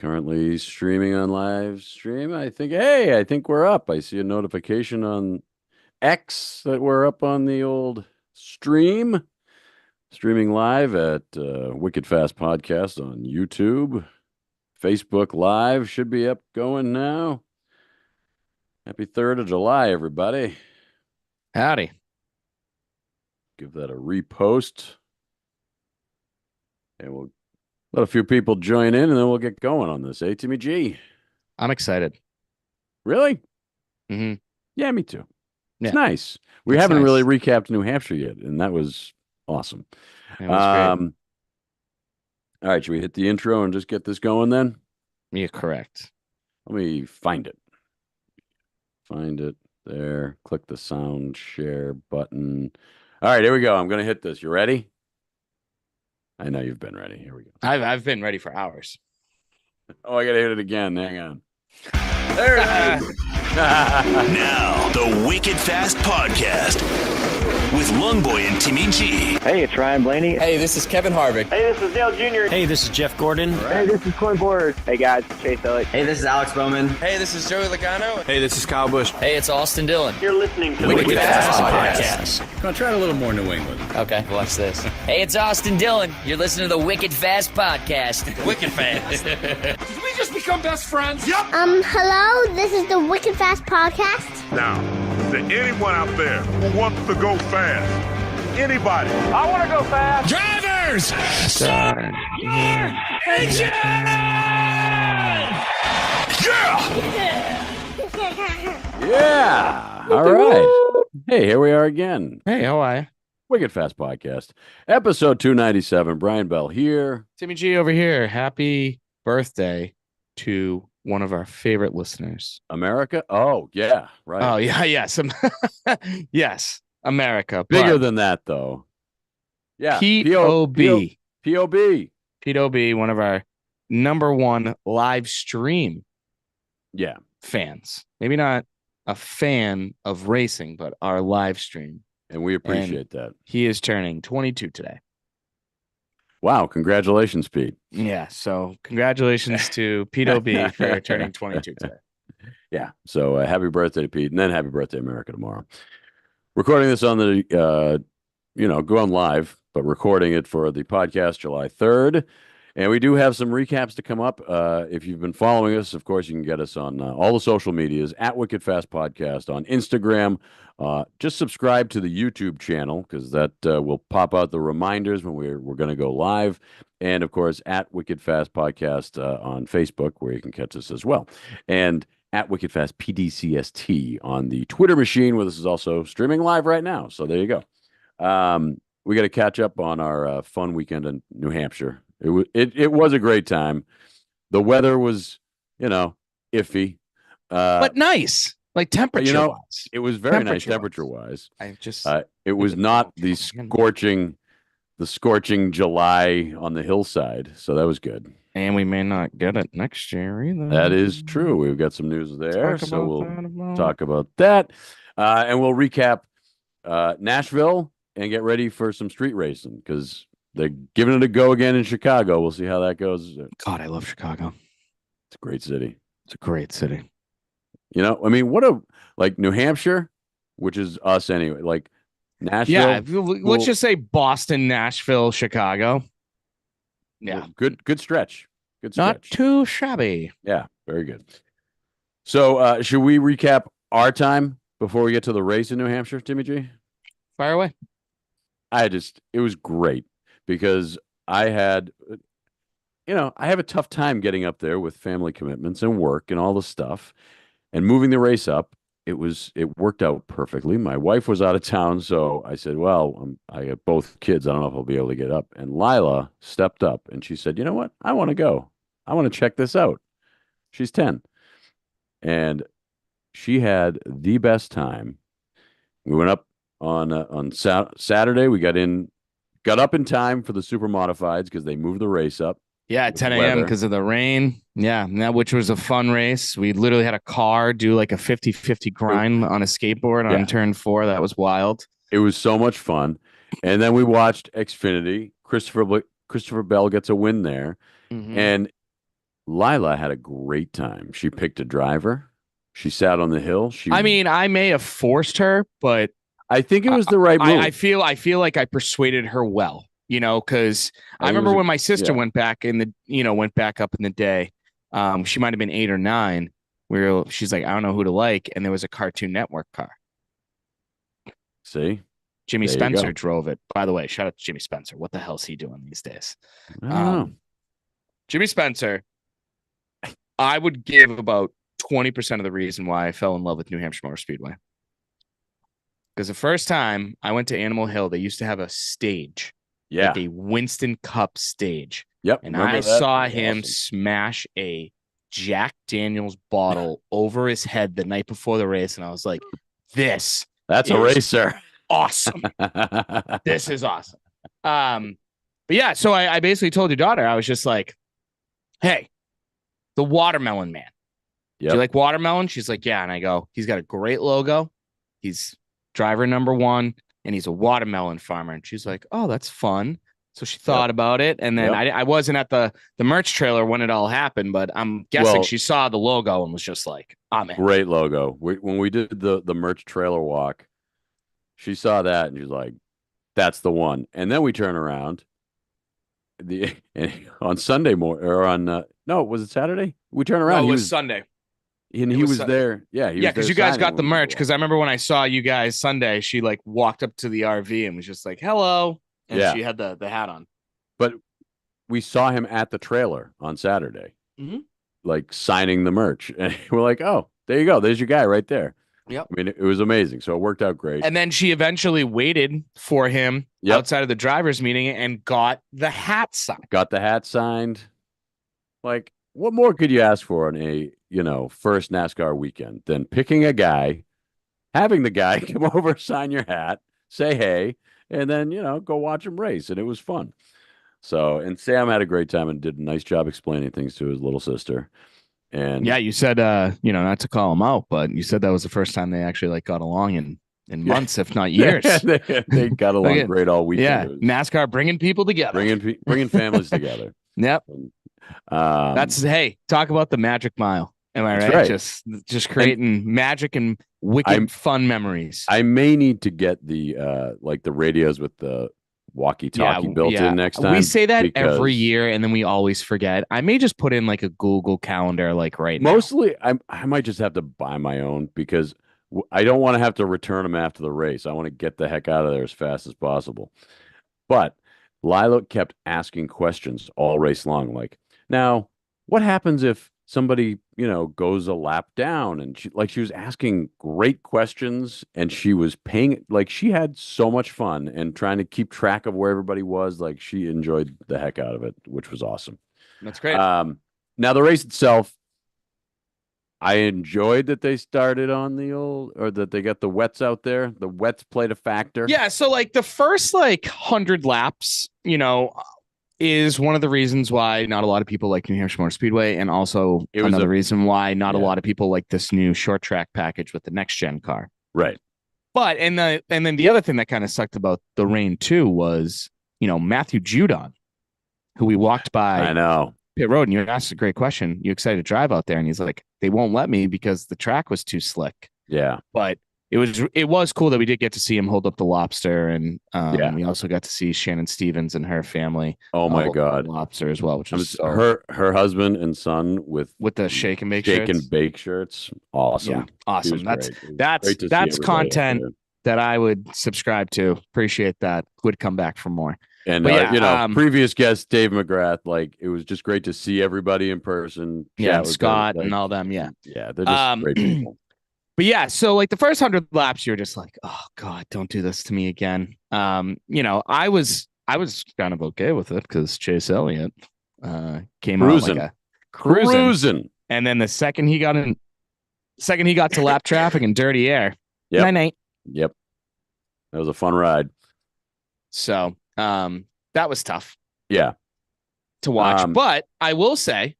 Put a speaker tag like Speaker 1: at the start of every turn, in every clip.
Speaker 1: Currently streaming on live stream. I think we're up. I see a notification on X that we're up on the old stream. Streaming live at Wicked Fast Podcast on YouTube. Facebook Live should be up going now. Happy 3rd of July, everybody.
Speaker 2: Howdy.
Speaker 1: Give that a repost. And we'll let a few people join in, and then we'll get going on this. Hey, Timmy G.
Speaker 2: I'm excited.
Speaker 1: Really?
Speaker 2: Mm-hmm.
Speaker 1: Yeah, me too. It's
Speaker 2: Yeah.
Speaker 1: nice. We
Speaker 2: It's
Speaker 1: haven't
Speaker 2: nice.
Speaker 1: really recapped New Hampshire yet, and that was awesome.
Speaker 2: It was great.
Speaker 1: All right, should we hit the intro and just get this going then?
Speaker 2: You're correct.
Speaker 1: Let me find it. Find it there. Click the sound share button. All right, here we go. I'm going to hit this. You ready? I know you've been ready. Here we go.
Speaker 2: I've been ready for hours.
Speaker 1: Oh, I got to hit it again. Hang on. There it is.
Speaker 3: Now, the Wicked Fast Podcast with Longboy and Timmy G.
Speaker 4: Hey, it's Ryan Blaney.
Speaker 5: Hey, this is Kevin Harvick.
Speaker 4: Hey, this is Dale Jr.
Speaker 6: Hey, this is Jeff Gordon.
Speaker 4: Hey, this is Clint Board. Hey, guys, it's Chase Elliott.
Speaker 7: Hey, this is Alex Bowman.
Speaker 5: Hey, this is Joey Logano.
Speaker 6: Hey, this is Kyle Busch.
Speaker 5: Hey, it's Austin Dillon.
Speaker 4: You're listening to
Speaker 5: Wicked Fast
Speaker 6: Podcast.
Speaker 8: Gonna try a little more New England.
Speaker 5: Okay, watch this.
Speaker 9: Hey, it's Austin Dillon. You're listening to the Wicked Fast Podcast.
Speaker 5: Wicked Fast.
Speaker 6: Did we just become best friends? Yep.
Speaker 10: Hello, this is the Wicked Fast Podcast.
Speaker 11: Now, to anyone out there who wants to go fast, anybody.
Speaker 4: I want to go fast.
Speaker 6: Drivers! Start your engine! Yeah!
Speaker 1: Yeah. All right. Hey, here we are again.
Speaker 2: Hey, how are you?
Speaker 1: Wicked Fast Podcast, episode 297. Brian Bell here.
Speaker 2: Timmy G over here. Happy birthday to one of our favorite listeners.
Speaker 1: America? Oh, yeah. Right.
Speaker 2: Oh, yeah, yes. Yes, America.
Speaker 1: Bigger than that, though. Yeah.
Speaker 2: P.O.B.
Speaker 1: P.O.B.
Speaker 2: P.O.B., one of our number one live stream
Speaker 1: Yeah.
Speaker 2: fans. Maybe not a fan of racing, but our live stream.
Speaker 1: And we appreciate that.
Speaker 2: He is turning 22 today.
Speaker 1: Wow. Congratulations, Pete.
Speaker 2: Yeah. So congratulations to P.O.B. for turning 22 today.
Speaker 1: Yeah. So happy birthday to Pete, and then happy birthday, America, tomorrow. Recording this on the, going live, but recording it for the podcast July 3rd. And we do have some recaps to come up. If you've been following us, of course, you can get us on all the social medias at Wicked Fast Podcast on Instagram. Just subscribe to the YouTube channel because that will pop out the reminders when we're going to go live. And, of course, at Wicked Fast Podcast on Facebook, where you can catch us as well. And at Wicked Fast PDCST on the Twitter machine, where this is also streaming live right now. So there you go. We got to catch up on our fun weekend in New Hampshire. It was a great time. The weather was, iffy.
Speaker 2: But nice. Like temperature wise.
Speaker 1: It was very nice temperature wise. It was not the scorching July on the hillside. So that was good.
Speaker 2: And we may not get it next year either.
Speaker 1: That is true. We've got some news there. So we'll talk about that. And we'll recap Nashville and get ready for some street racing because they're giving it a go again in Chicago. We'll see how that goes.
Speaker 2: God, I love Chicago.
Speaker 1: It's a great city.
Speaker 2: It's a great city.
Speaker 1: New Hampshire, which is us anyway, like Nashville.
Speaker 2: Yeah, let's just say Boston, Nashville, Chicago. Yeah.
Speaker 1: Good stretch.
Speaker 2: Not too shabby.
Speaker 1: Yeah, very good. So should we recap our time before we get to the race in New Hampshire, Timmy G?
Speaker 2: Fire away.
Speaker 1: It was great because I had, I have a tough time getting up there with family commitments and work and all the stuff. And moving the race up, it worked out perfectly. My wife was out of town, so I said, well, I got both kids. I don't know if I'll be able to get up. And Lila stepped up and she said, you know what? I want to go. I want to check this out. She's 10. And she had the best time. We went up on Saturday. We got up in time for the super modifieds because they moved the race up.
Speaker 2: Yeah, at 10 a.m. because of the rain. Yeah, which was a fun race. We literally had a car do like a 50-50 grind on a skateboard on turn 4. That was wild.
Speaker 1: It was so much fun. And then we watched Xfinity. Christopher Bell gets a win there. Mm-hmm. And Lila had a great time. She picked a driver. She sat on the hill.
Speaker 2: I mean, I may have forced her, but
Speaker 1: I think it was the right move.
Speaker 2: I feel like I persuaded her well, because I
Speaker 1: think it
Speaker 2: remember
Speaker 1: was
Speaker 2: when my sister went back up in the day. She might have been 8 or 9. Where she's like, I don't know who to like, and there was a Cartoon Network car.
Speaker 1: See,
Speaker 2: Jimmy
Speaker 1: There you
Speaker 2: Spencer
Speaker 1: go.
Speaker 2: drove it. By the way, shout out to Jimmy Spencer. What the hell's he doing these days?
Speaker 1: I don't know.
Speaker 2: Jimmy Spencer, I would give about 20% of the reason why I fell in love with New Hampshire Motor Speedway. Because the first time I went to Animal Hill, they used to have a stage,
Speaker 1: Yeah.
Speaker 2: like a Winston Cup stage.
Speaker 1: Yep.
Speaker 2: And
Speaker 1: remember
Speaker 2: I
Speaker 1: that?
Speaker 2: saw
Speaker 1: That was
Speaker 2: him
Speaker 1: awesome.
Speaker 2: smash a Jack Daniels bottle over his head the night before the race. And I was like, this
Speaker 1: That's a
Speaker 2: is
Speaker 1: racer.
Speaker 2: awesome. This is awesome. But yeah, so I basically told your daughter, I was just like, hey, the Watermelon Man. Do
Speaker 1: Yep.
Speaker 2: you like watermelon? She's like, yeah. And I go, he's got a great logo. He's driver number 1, and he's a watermelon farmer. And she's like, oh, that's fun. So she thought about it. And then I wasn't at the merch trailer when it all happened, but I'm guessing she saw the logo and was just like, I'm in.
Speaker 1: Great logo. When we did the merch trailer walk, she saw that and she's like, that's the one. And then we turn around and on Sunday morning, or on no, was it Saturday? We turn around.
Speaker 2: No, it
Speaker 1: he
Speaker 2: was Sunday.
Speaker 1: And he was there. Yeah.
Speaker 2: Yeah, because you guys got the merch. Because I remember when I saw you guys Sunday, she like walked up to the RV and was just like, hello. And she had the hat on.
Speaker 1: But we saw him at the trailer on Saturday, like signing the merch. And we're like, oh, there you go. There's your guy right there.
Speaker 2: Yep.
Speaker 1: I mean, it was amazing. So it worked out great.
Speaker 2: And then she eventually waited for him outside of the driver's meeting and got the hat signed.
Speaker 1: Got the hat signed. Like, what more could you ask for on a, first NASCAR weekend than picking a guy, having the guy come over, sign your hat, say hey, and then, go watch him race. And it was fun. So, and Sam had a great time and did a nice job explaining things to his little sister. And
Speaker 2: yeah, you said, not to call him out, but you said that was the first time they actually like got along in months, if not years.
Speaker 1: they got along great all weekend.
Speaker 2: Yeah, NASCAR bringing people together,
Speaker 1: bringing families together.
Speaker 2: Yep. That's talk about the magic mile. Am I right? Just creating magic and wicked fun memories.
Speaker 1: I may need to get the the radios with the walkie-talkie built in next time.
Speaker 2: We say that every year, and then we always forget. I may just put in like a Google Calendar, like right now.
Speaker 1: Mostly, I might just have to buy my own because I don't want to have to return them after the race. I want to get the heck out of there as fast as possible. But Lila kept asking questions all race long, like, now, what happens if somebody, goes a lap down? And she was asking great questions, and she was paying, she had so much fun and trying to keep track of where everybody was. Like, she enjoyed the heck out of it, which was awesome.
Speaker 2: That's great.
Speaker 1: Now the race itself, I enjoyed that they started on that they got the wets out there. The wets played a factor.
Speaker 2: Yeah. So the first 100 laps, is one of the reasons why not a lot of people like New Hampshire Motor Speedway, and also another reason why not a lot of people like this new short track package with the next gen car.
Speaker 1: Right.
Speaker 2: But and then the other thing that kind of sucked about the rain too was, Matthew Judon, who we walked by.
Speaker 1: I know.
Speaker 2: Pit road, and you asked a great question. You excited to drive out there? And he's like, they won't let me because the track was too slick.
Speaker 1: Yeah.
Speaker 2: But it was cool that we did get to see him hold up the lobster, and we also got to see Shannon Stevens and her family.
Speaker 1: Oh my God,
Speaker 2: lobster as well, which was
Speaker 1: her husband and son with
Speaker 2: the shake and bake
Speaker 1: shirts. Awesome,
Speaker 2: yeah, awesome. That's content that I would subscribe to. Appreciate that. Would come back for more.
Speaker 1: And previous guest Dave McGrath, it was just great to see everybody in person.
Speaker 2: Yeah, Scott and all them. Yeah,
Speaker 1: they're just great people.
Speaker 2: But yeah, so the first 100 laps, you're just like, oh God, don't do this to me again. I was kind of okay with it because Chase Elliott came out cruising, and then the second he got to lap traffic and dirty air, night.
Speaker 1: Yep, that was a fun ride.
Speaker 2: So that was tough.
Speaker 1: Yeah,
Speaker 2: to watch. But I will say,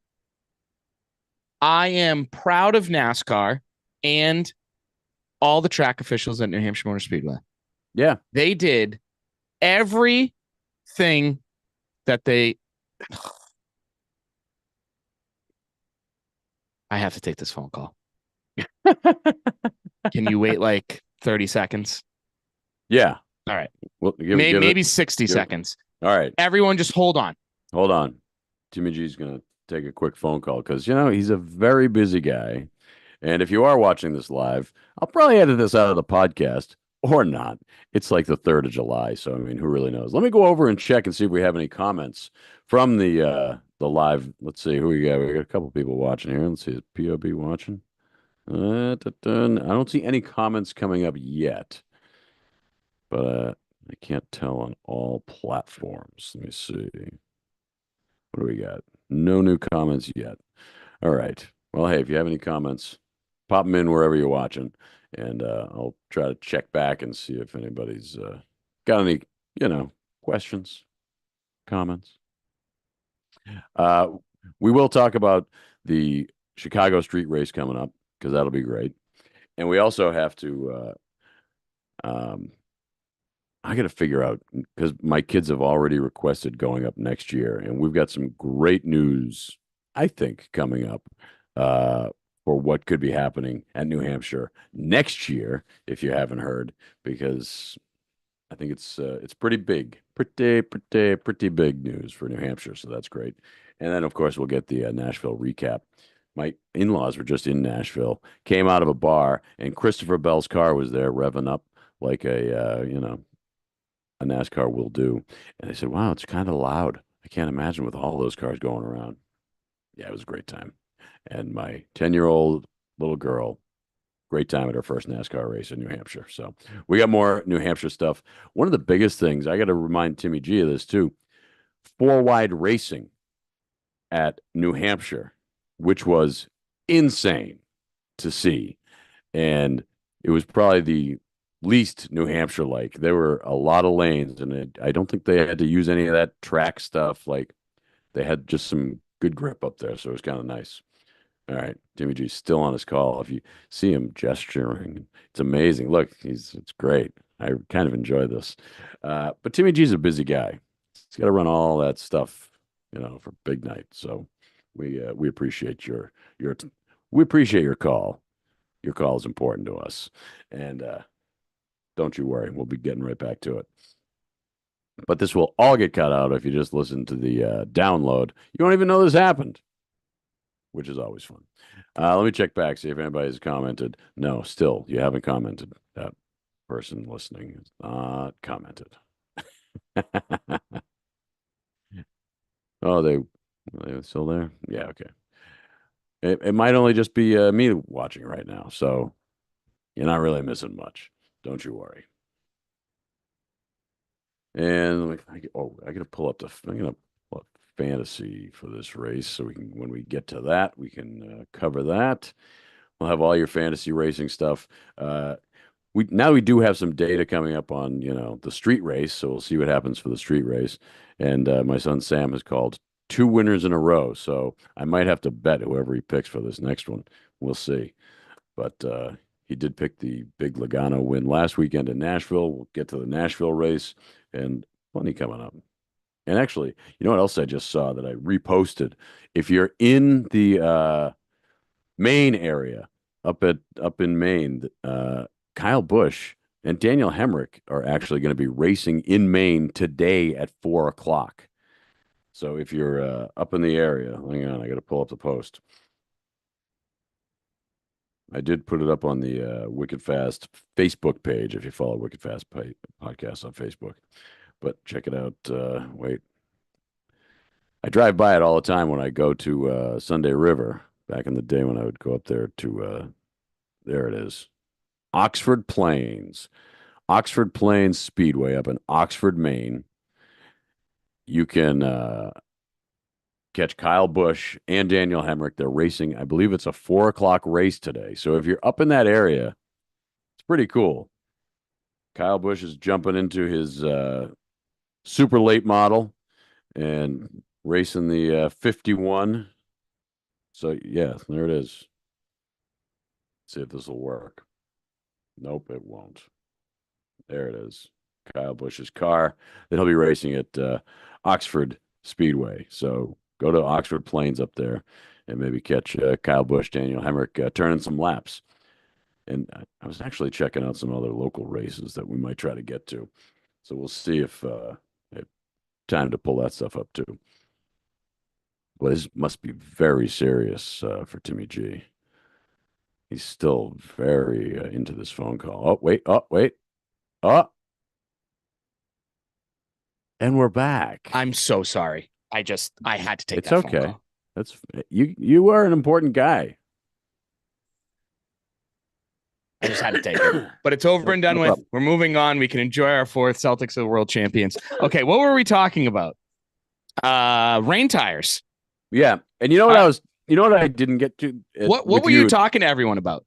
Speaker 2: I am proud of NASCAR and all the track officials at New Hampshire Motor Speedway.
Speaker 1: Yeah.
Speaker 2: They did everything that they... I have to take this phone call. Can you wait like 30 seconds?
Speaker 1: Yeah.
Speaker 2: All right.
Speaker 1: Well,
Speaker 2: Maybe 60 seconds.
Speaker 1: All right.
Speaker 2: Everyone just hold on.
Speaker 1: Hold on. Timmy G's going to take a quick phone call because, you know, he's a very busy guy. And if you are watching this live, I'll probably edit this out of the podcast or not. It's like the 3rd of July. So, I mean, who really knows? Let me go over and check and see if we have any comments from the live. Let's see who we got. We got a couple people watching here. Let's see. Is POB watching? I don't see any comments coming up yet, but I can't tell on all platforms. Let me see. What do we got? No new comments yet. All right. Well, hey, if you have any comments, pop them in wherever you're watching, and I'll try to check back and see if anybody's got any, questions, comments. We will talk about the Chicago street race coming up because that'll be great. And we also have to, I got to figure out because my kids have already requested going up next year, and we've got some great news, I think, coming up for what could be happening at New Hampshire next year, if you haven't heard, because I think it's pretty big, pretty big news for New Hampshire. So that's great. And then, of course, we'll get the Nashville recap. My in-laws were just in Nashville, came out of a bar, and Christopher Bell's car was there revving up like a NASCAR will do. And they said, wow, it's kind of loud. I can't imagine with all those cars going around. Yeah, it was a great time. And my 10-year-old little girl, great time at her first NASCAR race in New Hampshire. So we got more New Hampshire stuff. One of the biggest things, I got to remind Timmy G of this too, 4-wide racing at New Hampshire, which was insane to see. And it was probably the least New Hampshire like. There were a lot of lanes, and I don't think they had to use any of that track stuff. Like they had just some good grip up there, so it was kind of nice. All right, Jimmy G's still on his call. If you see him gesturing, it's amazing. Look, it's great. I kind of enjoy this. But Timmy G's a busy guy. He's got to run all that stuff, for big night. So we appreciate your we appreciate your call. Your call is important to us, and don't you worry, we'll be getting right back to it. But this will all get cut out if you just listen to the download. You won't even know this happened, which is always fun. Let me check back, see if anybody's commented. No, still, you haven't commented. That person listening has not commented. Oh, they're still there? Yeah, okay. It might only just be me watching right now, so you're not really missing much. Don't you worry. And I gotta pull up I'm gonna pull up fantasy for this race so we can, when we get to that, we can cover that. We'll have all your fantasy racing stuff. We do have some data coming up on the street race, so we'll see what happens for the street race. And my son Sam has called 2 winners in a row, so I might have to bet whoever he picks for this next one. We'll see. But he did pick the big Logano win last weekend in Nashville. We'll get to the Nashville race and plenty coming up. And actually, you know what else I just saw that I reposted? If you're in the Maine area, up in Maine, Kyle Busch and Daniel Hemrick are actually going to be racing in Maine today at 4:00. So if you're up in the area, hang on, I got to pull up the post. I did put it up on the Wicked Fast Facebook page if you follow Wicked Fast podcast on Facebook. But check it out. Wait. I drive by it all the time when I go to Sunday River. Back in the day when I would go up there to, there it is. Oxford Plains Speedway up in Oxford, Maine. You can catch Kyle Busch and Daniel Hemrick. They're racing. I believe it's a 4:00 race today. So if you're up in that area, it's pretty cool. Kyle Busch is jumping into his super late model and racing the 51. So yeah, there it is. Let's see if this will work. Nope, it won't. There it is. Kyle Busch's car that he'll be racing at Oxford Speedway. So go to Oxford Plains up there and maybe catch Kyle Busch, Daniel Hemrick turning some laps. And I was actually checking out some other local races that we might try to get to. So we'll see if time to pull that stuff up too. Well, this must be very serious for Timmy G. He's still very into this phone call. Oh, wait. Oh. And we're back.
Speaker 2: I'm so sorry. I had to take
Speaker 1: It's
Speaker 2: that phone
Speaker 1: okay.
Speaker 2: call.
Speaker 1: That's you are an important guy.
Speaker 2: I just had to take it. But it's over and done
Speaker 1: No
Speaker 2: with.
Speaker 1: problem.
Speaker 2: We're moving on. We can enjoy our fourth. Celtics are the world champions. Okay, what were we talking about? Rain tires.
Speaker 1: Yeah. And you know what I didn't get to?
Speaker 2: What
Speaker 1: with
Speaker 2: were you talking to everyone about?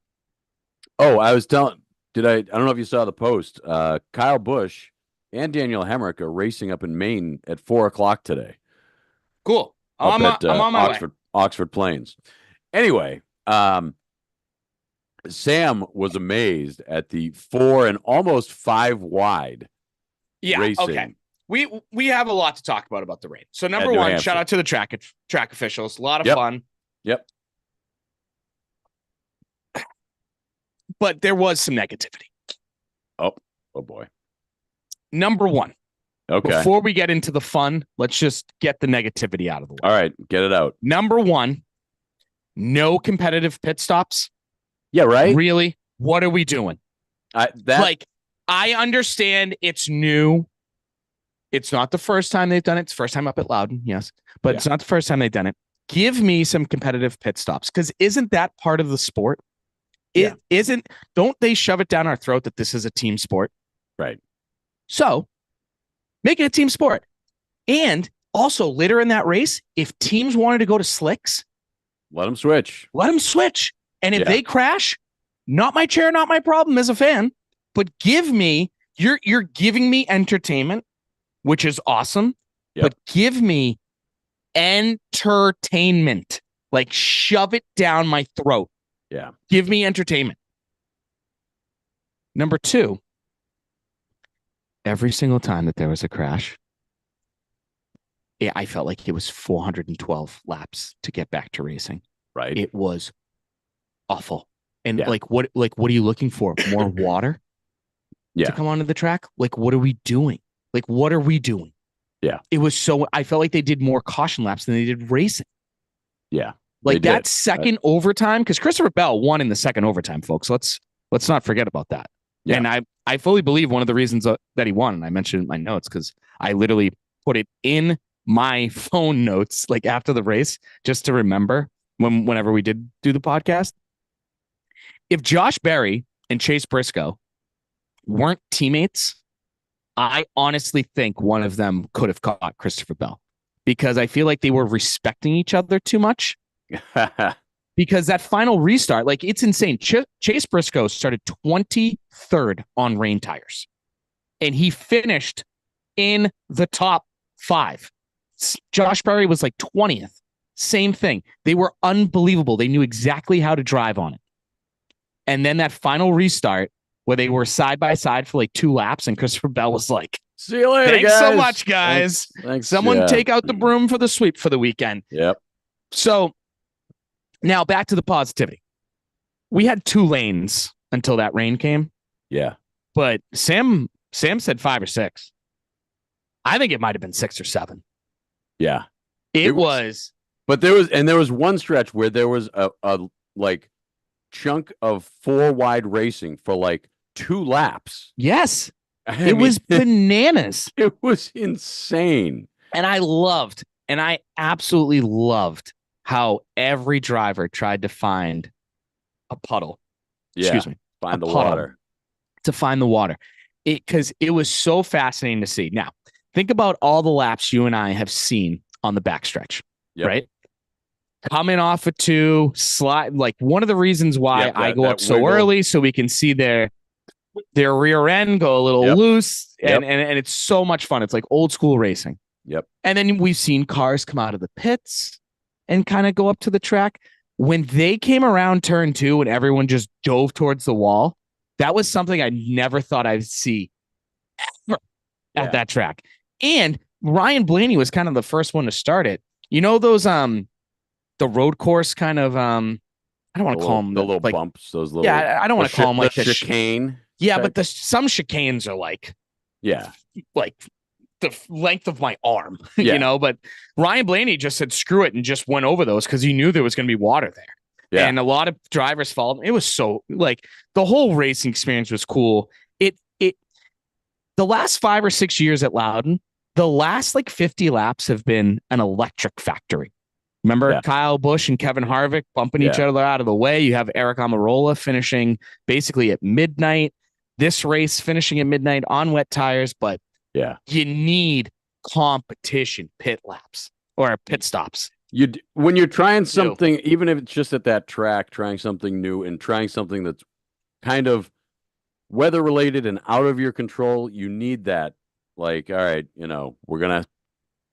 Speaker 1: Oh, I was telling, I don't know if you saw the post. Kyle Busch and Daniel Hemrick are racing up in Maine at 4:00 today.
Speaker 2: Cool. I'm on my way.
Speaker 1: Oxford Plains. Anyway, Sam was amazed at the 4 and almost 5 wide.
Speaker 2: Yeah.
Speaker 1: racing.
Speaker 2: Okay. We have a lot to talk about the rain. So number
Speaker 1: New
Speaker 2: one,
Speaker 1: Hampshire.
Speaker 2: shout out to the track officials. A lot of
Speaker 1: Yep.
Speaker 2: fun.
Speaker 1: Yep.
Speaker 2: But there was some negativity.
Speaker 1: Oh boy.
Speaker 2: Number one,
Speaker 1: Okay.
Speaker 2: before we get into the fun, let's just get the negativity out of the way.
Speaker 1: All right. Get it out.
Speaker 2: Number one, no competitive pit stops.
Speaker 1: Yeah. Right.
Speaker 2: Really? What are we doing?
Speaker 1: That
Speaker 2: I understand it's new. It's not the first time they've done it. It's the first time up at Loudon, yes. But it's not the first time they've done it. Give me some competitive pit stops, because isn't that part of the sport? Don't they shove it down our throat that this is a team sport?
Speaker 1: Right.
Speaker 2: So make it a team sport. And also later in that race, if teams wanted to go to slicks,
Speaker 1: let them switch.
Speaker 2: And if they crash, not my chair, not my problem as a fan, but you're giving me entertainment, which is awesome.
Speaker 1: Yep.
Speaker 2: But give me entertainment. Like, shove it down my throat.
Speaker 1: Yeah.
Speaker 2: Give me entertainment. Number two, every single time that there was a crash, I felt like it was 412 laps to get back to racing.
Speaker 1: Right.
Speaker 2: It was awful. And what are you looking for? More water to come onto the track? Like, what are we doing?
Speaker 1: Yeah.
Speaker 2: It was I felt like they did more caution laps than they did racing.
Speaker 1: Yeah.
Speaker 2: Like that second overtime, because Christopher Bell won in the second overtime, folks. Let's not forget about that.
Speaker 1: Yeah.
Speaker 2: And I fully believe one of the reasons that he won, and I mentioned it in my notes because I literally put it in my phone notes like after the race just to remember whenever we did do the podcast. If Josh Berry and Chase Briscoe weren't teammates, I honestly think one of them could have caught Christopher Bell, because I feel like they were respecting each other too much. Because that final restart, like, it's insane. Chase Briscoe started 23rd on rain tires, and he finished in the top 5. Josh Berry was like 20th. Same thing. They were unbelievable. They knew exactly how to drive on it. And then that final restart where they were side by side for like 2 laps, and Christopher Bell was like,
Speaker 1: see you later,
Speaker 2: thanks
Speaker 1: guys.
Speaker 2: so much, guys.
Speaker 1: Thanks.
Speaker 2: Someone take out the broom for the sweep for the weekend.
Speaker 1: Yep.
Speaker 2: So now back to the positivity. We had 2 lanes until that rain came.
Speaker 1: Yeah.
Speaker 2: But Sam said 5 or 6. I think it might have been 6 or 7.
Speaker 1: Yeah.
Speaker 2: It was.
Speaker 1: But there was one stretch where there was a like chunk of 4 wide racing for like 2 laps.
Speaker 2: Yes. It was bananas.
Speaker 1: It was insane.
Speaker 2: And I absolutely loved how every driver tried to find a puddle.
Speaker 1: Yeah.
Speaker 2: Excuse me.
Speaker 1: Find the
Speaker 2: puddle
Speaker 1: water.
Speaker 2: To find the water. Because it was so fascinating to see. Now, think about all the laps you and I have seen on the backstretch, right? Coming off of 2, slide. Like, one of the reasons why I go up so early, so we can see their rear end go a little loose, and it's so much fun. It's like old school racing.
Speaker 1: Yep.
Speaker 2: And then we've seen cars come out of the pits and kind of go up to the track. When they came around turn 2 and everyone just dove towards the wall, that was something I never thought I'd see ever at that track. And Ryan Blaney was kind of the first one to start it. You know those the road course kind of I don't want to call them
Speaker 1: the little
Speaker 2: like
Speaker 1: bumps, those little
Speaker 2: yeah, I don't want to call them like
Speaker 1: the chicane.
Speaker 2: Yeah,
Speaker 1: type.
Speaker 2: but some chicanes are like
Speaker 1: Yeah.
Speaker 2: The length of my arm,
Speaker 1: Yeah.
Speaker 2: but Ryan Blaney just said screw it and just went over those because he knew there was going to be water there.
Speaker 1: Yeah.
Speaker 2: And a lot of drivers followed. It was so like the whole racing experience was cool. The last 5 or 6 years at Loudon, the last like 50 laps have been an electric factory. Remember Kyle Busch and Kevin Harvick bumping each other out of the way? You have Eric Almirola finishing basically at midnight. This race finishing at midnight on wet tires, but you need competition pit laps or pit stops.
Speaker 1: When you're trying something, even if it's just at that track, trying something new and trying something that's kind of weather related and out of your control, you need that. Like, all right,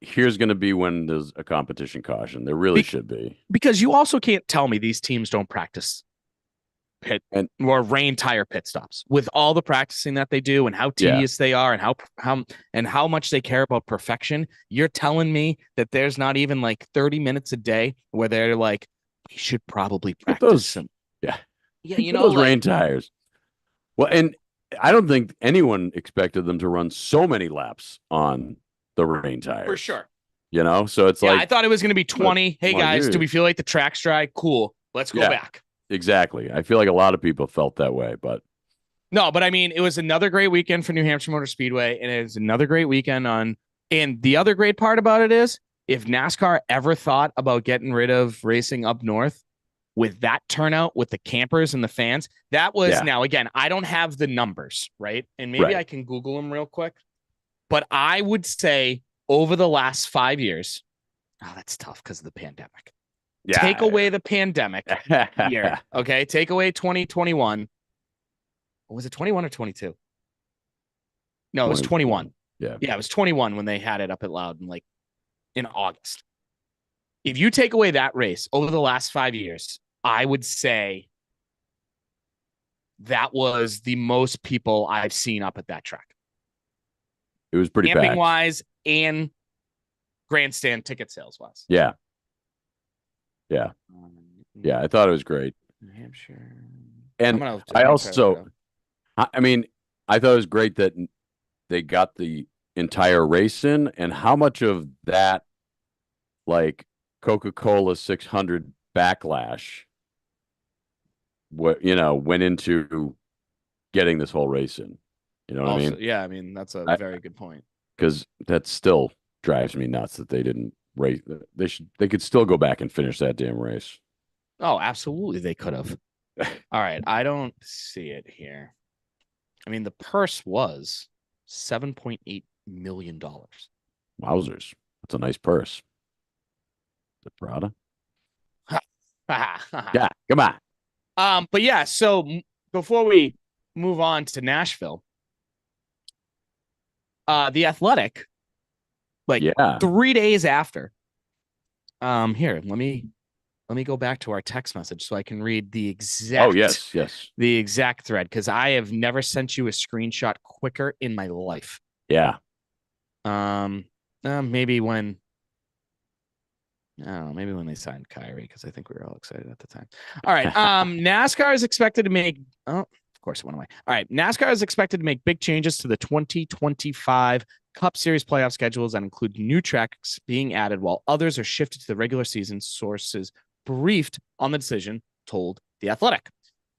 Speaker 1: here's going to be when there's a competition caution. There really should be. Because
Speaker 2: you also can't tell me these teams don't practice pit or rain tire pit stops with all the practicing that they do and how tedious they are and how much they care about perfection. You're telling me that there's not even like 30 minutes a day where they're like, we should probably practice some.
Speaker 1: Yeah.
Speaker 2: Yeah.
Speaker 1: Those rain tires. Well, and I don't think anyone expected them to run so many laps on the rain tires.
Speaker 2: For sure.
Speaker 1: So it's like,
Speaker 2: I thought it was going to be 20. Hey guys, do we feel like the track's dry? Cool. Let's go back.
Speaker 1: Exactly. I feel like a lot of people felt that way, but
Speaker 2: no, but I mean, it was another great weekend for New Hampshire Motor Speedway, and it was another great weekend and the other great part about it is if NASCAR ever thought about getting rid of racing up north with that turnout with the campers and the fans, that was now again, I don't have the numbers, right? And maybe I can Google them real quick, but I would say over the last 5 years, that's tough because of the pandemic.
Speaker 1: Yeah.
Speaker 2: Take away the pandemic year. Okay. Take away 2021. Was it 21 or 22? No, it was 21.
Speaker 1: Yeah.
Speaker 2: Yeah. It was 21 when they had it up at Loudon, like in August. If you take away that race over the last 5 years, I would say that was the most people I've seen up at that track.
Speaker 1: It was pretty
Speaker 2: camping
Speaker 1: packed.
Speaker 2: wise and grandstand ticket sales wise.
Speaker 1: Yeah. Yeah. Yeah. I thought it was great.
Speaker 2: New Hampshire.
Speaker 1: And I also, I mean, I thought it was great that they got the entire race in, and how much of that, like Coca-Cola 600 backlash, went into getting this whole race in. You know what I mean?
Speaker 2: Yeah, I mean, that's a very good point.
Speaker 1: Because that still drives me nuts that they didn't race. They could still go back and finish that damn race.
Speaker 2: Oh, absolutely, they could have. All right, I don't see it here. I mean, the purse was $7.8 million.
Speaker 1: Wowzers. That's a nice purse. Is it Prada? Yeah, come on.
Speaker 2: But yeah, so before we move on to Nashville, the Athletic, 3 days after. Here, let me go back to our text message so I can read the exact.
Speaker 1: Oh, yes.
Speaker 2: The exact thread, because I have never sent you a screenshot quicker in my life.
Speaker 1: Yeah.
Speaker 2: Maybe when. Maybe when they signed Kyrie, because I think we were all excited at the time. All right. NASCAR is expected to make. Oh, of course, it went away. All right. NASCAR is expected to make big changes to the 2025 Cup Series playoff schedules that include new tracks being added, while others are shifted to the regular season. Sources briefed on the decision told The Athletic.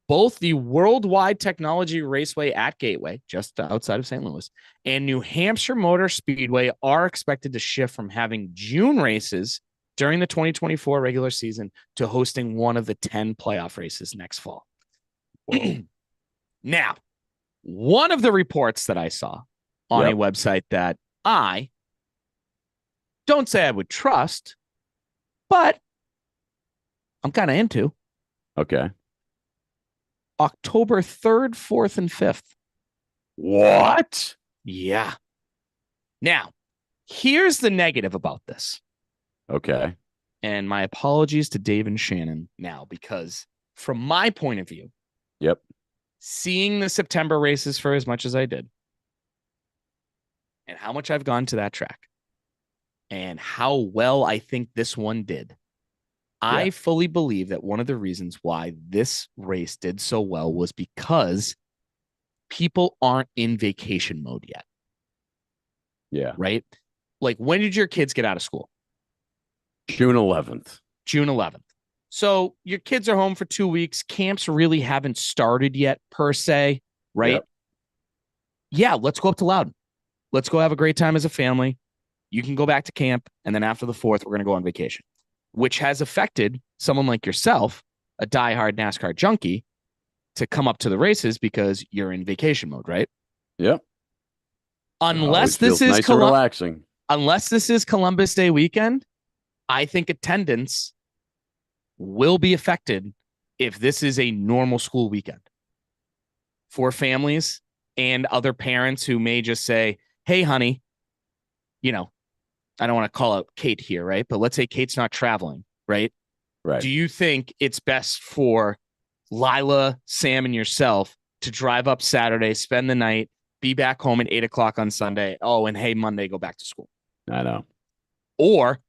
Speaker 2: Both the Worldwide Technology Raceway at Gateway, just outside of St. Louis, and New Hampshire Motor Speedway are expected to shift from having June races during the 2024 regular season to hosting one of the 10 playoff races next fall. Now, one of the reports that I saw on a website that I don't say I would trust, but I'm kind of into.
Speaker 1: Okay.
Speaker 2: October 3rd, 4th, and 5th.
Speaker 1: What?
Speaker 2: Yeah. Now, here's the negative about this.
Speaker 1: Okay.
Speaker 2: And my apologies to Dave and Shannon now, because from my point of view, seeing the September races for as much as I did, and how much I've gone to that track, and how well I think this one did, I fully believe that one of the reasons why this race did so well was because people aren't in vacation mode yet.
Speaker 1: Yeah.
Speaker 2: Right? Like, when did your kids get out of school?
Speaker 1: June 11th.
Speaker 2: June 11th. So your kids are home for 2 weeks. Camps really haven't started yet, per se. Right?
Speaker 1: Yep.
Speaker 2: Yeah, let's go up to Loudon. Let's go have a great time as a family. You can go back to camp. And then after the 4th, we're going to go on vacation, which has affected someone like yourself, a diehard NASCAR junkie, to come up to the races because you're in vacation mode, right?
Speaker 1: Yep.
Speaker 2: Unless
Speaker 1: Feels
Speaker 2: this is
Speaker 1: nice and relaxing.
Speaker 2: Unless this is Columbus Day weekend, I think attendance will be affected if this is a normal school weekend for families and other parents who may just say, hey, honey, I don't want to call out Kate here, right? But let's say Kate's not traveling, right?
Speaker 1: Right.
Speaker 2: Do you think it's best for Lila, Sam, and yourself to drive up Saturday, spend the night, be back home at 8:00 on Sunday? Oh, and hey, Monday, go back to school.
Speaker 1: I know.
Speaker 2: Or,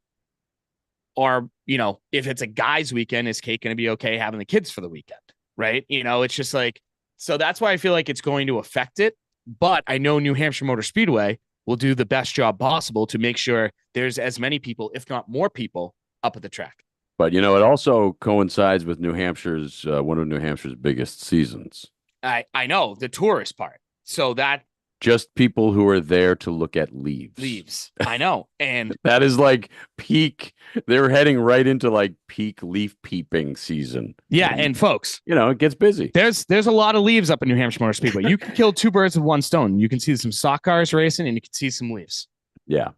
Speaker 2: if it's a guy's weekend, is Kate going to be okay having the kids for the weekend? Right. It's just like, so that's why I feel like it's going to affect it. But I know New Hampshire Motor Speedway will do the best job possible to make sure there's as many people, if not more people, up at the track.
Speaker 1: But, it also coincides with New Hampshire's, one of New Hampshire's biggest seasons.
Speaker 2: I know, the tourist part. So that
Speaker 1: just people who are there to look at leaves.
Speaker 2: I know. And
Speaker 1: that is like peak. They're heading right into like peak leaf peeping season.
Speaker 2: Yeah. And folks,
Speaker 1: it gets busy.
Speaker 2: There's a lot of leaves up in New Hampshire Motor Speedway. You can kill 2 birds with one stone. You can see some stock cars racing and you can see some leaves.
Speaker 1: Yeah.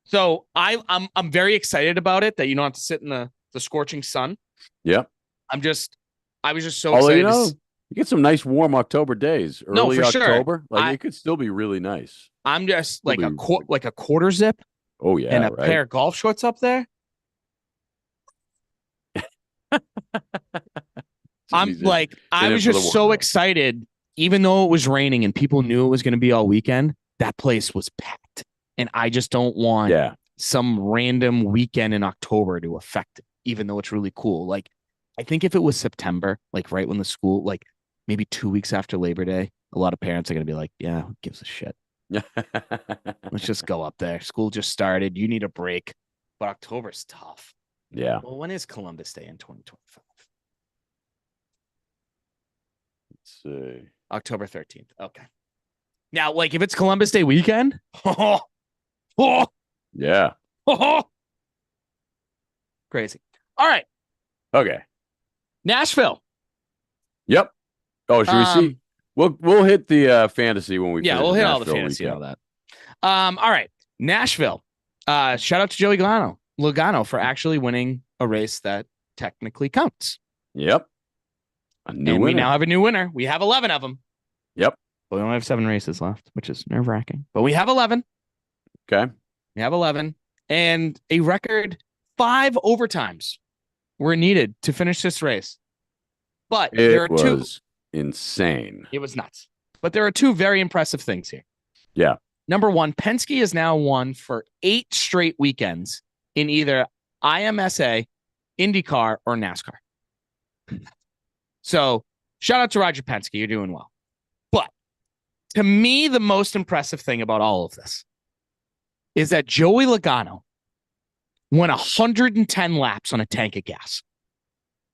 Speaker 2: So I'm very excited about it that you don't have to sit in the scorching sun.
Speaker 1: Yeah.
Speaker 2: I was just so excited.
Speaker 1: You get some nice warm October days. Early October.
Speaker 2: Sure.
Speaker 1: It could still be really nice.
Speaker 2: I'm just like a quarter zip.
Speaker 1: Oh yeah.
Speaker 2: And a pair of golf shorts up there. I was just so excited, even though it was raining and people knew it was going to be all weekend. That place was packed. And I just don't want some random weekend in October to affect it, even though it's really cool. Like, I think if it was September, like right when the school, like maybe 2 weeks after Labor Day, a lot of parents are going to be like, yeah, who gives a shit? Let's just go up there. School just started. You need a break. But October's tough.
Speaker 1: Yeah.
Speaker 2: Well, when is Columbus Day in 2025?
Speaker 1: Let's see.
Speaker 2: October 13th. Okay. Now, like, if it's Columbus Day weekend,
Speaker 1: yeah.
Speaker 2: Crazy. All right.
Speaker 1: Okay.
Speaker 2: Nashville.
Speaker 1: Yep. Oh, should we see? We'll hit the fantasy when we
Speaker 2: we'll hit
Speaker 1: Nashville
Speaker 2: all the fantasy and all that. All right. Nashville. Shout out to Joey Logano for actually winning a race that technically counts.
Speaker 1: Yep.
Speaker 2: We now have a new winner. We have 11 of them.
Speaker 1: Yep.
Speaker 2: But we only have 7 races left, which is nerve-wracking. But we have 11.
Speaker 1: Okay.
Speaker 2: We have 11. And a record 5 overtimes were needed to finish this race. But there are 2.
Speaker 1: It was insane.
Speaker 2: It was nuts. But there are 2 very impressive things here.
Speaker 1: Yeah.
Speaker 2: Number 1, Penske has now won for 8 straight weekends in either IMSA, IndyCar, or NASCAR. So shout out to Roger Penske. You're doing well. But to me, the most impressive thing about all of this is that Joey Logano went 110 laps on a tank of gas.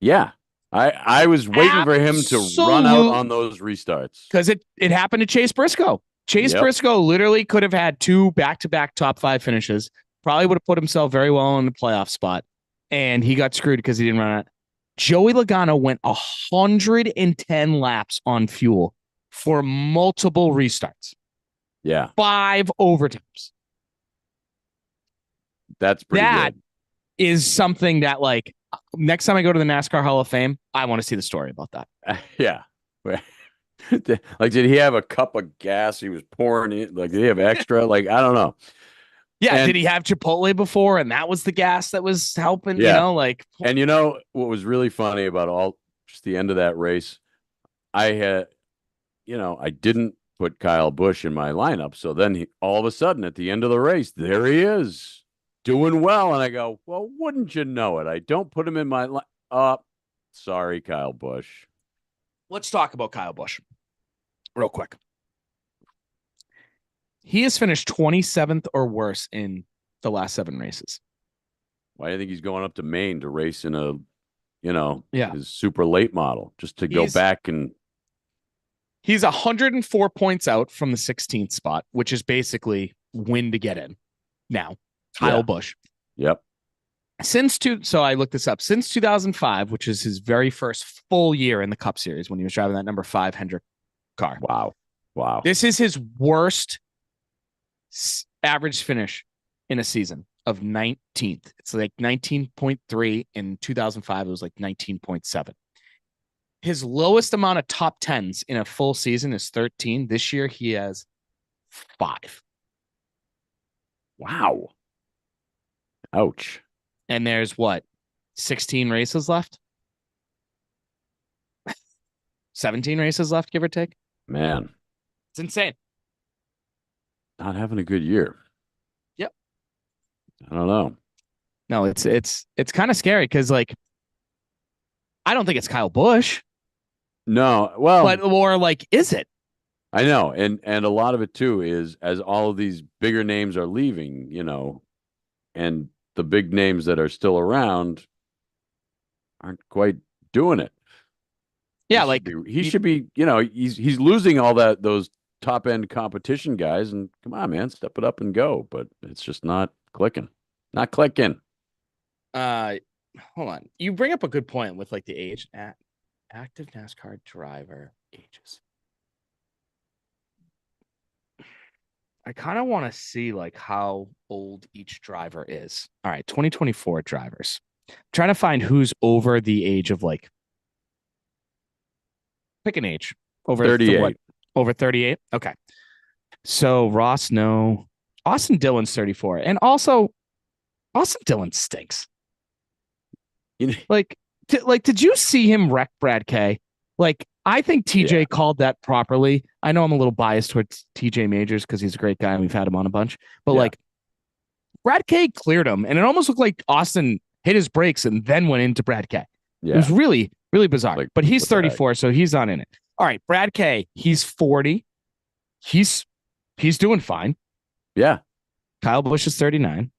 Speaker 1: Yeah. I was waiting for him to run out on those restarts.
Speaker 2: Because it happened to Chase Briscoe. Briscoe literally could have had 2 back-to-back top 5 finishes. Probably would have put himself very well in the playoff spot. And he got screwed because he didn't run it. Joey Logano went 110 laps on fuel for multiple restarts.
Speaker 1: Yeah.
Speaker 2: 5 overtimes.
Speaker 1: That's pretty
Speaker 2: good. That is something that, like, next time I go to the NASCAR Hall of Fame, I want to see the story about that.
Speaker 1: Yeah. Like, did he have a cup of gas he was pouring in? Like, did he have extra? Like, I don't know.
Speaker 2: Yeah. Did he have Chipotle before? And that was the gas that was helping, like.
Speaker 1: And what was really funny about just the end of that race, I had, I didn't put Kyle Busch in my lineup. So then all of a sudden at the end of the race, there he is. doing well. And I go, well, wouldn't you know it? I don't put him in my sorry, Kyle Busch.
Speaker 2: Let's talk about Kyle Busch real quick. He has finished 27th or worse in the last 7 races.
Speaker 1: Why do you think he's going up to Maine to race in a,
Speaker 2: Yeah.
Speaker 1: his super late model just to go back and.
Speaker 2: He's 104 points out from the 16th spot, which is basically win to get in. Now, Kyle Busch.
Speaker 1: Yep.
Speaker 2: So I looked this up. Since 2005, which is his very first full year in the Cup Series when he was driving that number 5 Hendrick car.
Speaker 1: Wow.
Speaker 2: This is his worst average finish in a season of 19th. It's like 19.3. In 2005, it was like 19.7. His lowest amount of top 10s in a full season is 13. This year, he has 5.
Speaker 1: Wow. Ouch.
Speaker 2: And there's 16 races left? 17 races left, give or take?
Speaker 1: Man.
Speaker 2: It's insane.
Speaker 1: Not having a good year.
Speaker 2: Yep.
Speaker 1: I don't know.
Speaker 2: No, it's kind of scary because, like, I don't think it's Kyle Busch.
Speaker 1: No, well,
Speaker 2: is it?
Speaker 1: I know, and a lot of it too is as all of these bigger names are leaving, and the big names that are still around aren't quite doing it.
Speaker 2: Yeah,
Speaker 1: he should be, he's losing all those top end competition guys, and come on, man, step it up and go. But it's just not clicking. Not clicking.
Speaker 2: Hold on. You bring up a good point with like the age. Active NASCAR driver ages. I kind of want to see like how old each driver is. All right, 2024 drivers. I'm trying to find who's over the age of pick an age. Over
Speaker 1: 38.
Speaker 2: Over 38? Okay. So Ross, no. Austin Dillon's 34. And also, Austin Dillon stinks. Did you see him wreck Brad K? I think TJ called that properly. I know I'm a little biased towards TJ Majors because he's a great guy and we've had him on a bunch. But Brad K cleared him, and it almost looked like Austin hit his brakes and then went into Brad K. Yeah. It was really, really bizarre. But he's 34, so he's not in it. All right, Brad K, he's 40. He's doing fine.
Speaker 1: Yeah.
Speaker 2: Kyle Busch is 39.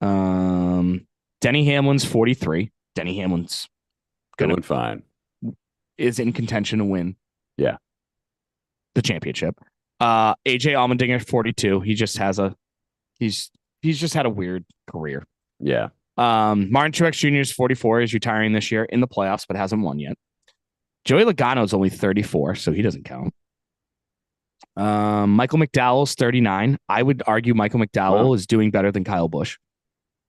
Speaker 2: Denny Hamlin's 43. Denny Hamlin's
Speaker 1: doing fine.
Speaker 2: Is in contention to win.
Speaker 1: Yeah.
Speaker 2: The championship. AJ Allmendinger 42. He just has he's just had a weird career.
Speaker 1: Yeah.
Speaker 2: Martin Truex Jr. is 44. He's retiring this year in the playoffs, but hasn't won yet. Joey Logano is only 34, so he doesn't count. Michael McDowell's 39. I would argue Michael McDowell is doing better than Kyle Busch.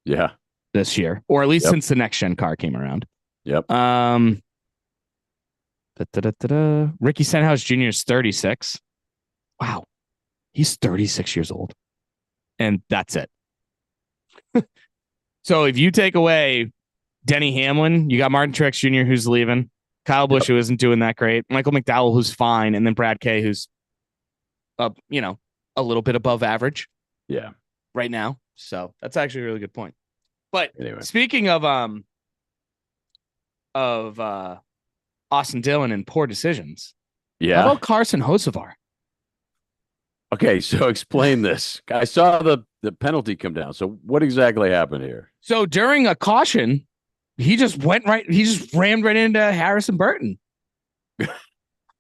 Speaker 1: Yeah.
Speaker 2: This year, or at least since the next gen car came around.
Speaker 1: Yep.
Speaker 2: Ricky Stenhouse Jr. is 36. Wow. He's 36 years old. And that's it. So if you take away Denny Hamlin, you got Martin Truex Jr. who's leaving, Kyle Busch who isn't doing that great, Michael McDowell who's fine, and then Brad K who's a little bit above average.
Speaker 1: Yeah.
Speaker 2: Right now. So that's actually a really good point. But
Speaker 1: anyway.
Speaker 2: Speaking of Austin Dillon and poor decisions.
Speaker 1: Yeah.
Speaker 2: How about Carson Hocevar?
Speaker 1: Okay, so explain this. I saw the penalty come down. So what exactly happened here?
Speaker 2: So during a caution, he just rammed right into Harrison Burton.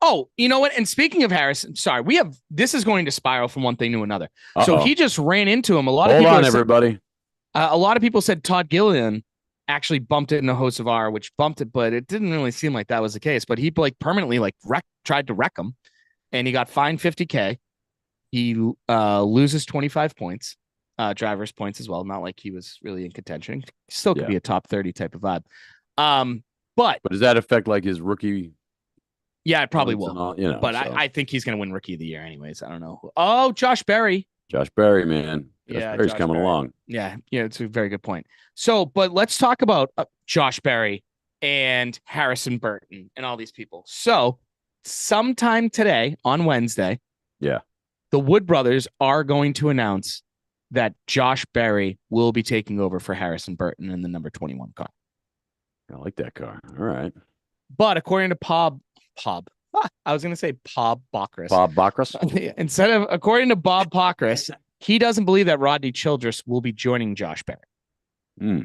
Speaker 2: Oh, you know what? And speaking of Harrison, sorry, this is going to spiral from one thing to another. Uh-oh. So he just ran into him.
Speaker 1: Hold on, everybody.
Speaker 2: A lot of people said Todd Gilliland actually bumped it into Hocevar, which bumped it, but it didn't really seem like that was the case. But he permanently tried to wreck him, and he got fined $50K. He loses 25 points, driver's points as well. Not like he was really in contention. Still could be a top 30 type of vibe. But
Speaker 1: does that affect his rookie?
Speaker 2: Yeah, it probably will.
Speaker 1: All,
Speaker 2: but so. I think he's going to win Rookie of the Year anyways. I don't know. Oh, Josh Berry.
Speaker 1: Josh Berry, man. Berry's coming along.
Speaker 2: Yeah, it's a very good point. So, but let's talk about Josh Berry and Harrison Burton and all these people. So, sometime today on Wednesday,
Speaker 1: the
Speaker 2: Wood brothers are going to announce that Josh Berry will be taking over for Harrison Burton in the number 21 car.
Speaker 1: I like that car. All right.
Speaker 2: But according to I was going to say Bob Bockrus.
Speaker 1: Bob Bachrus?
Speaker 2: According to Bob Bockrus, he doesn't believe that Rodney Childress will be joining Josh Berry.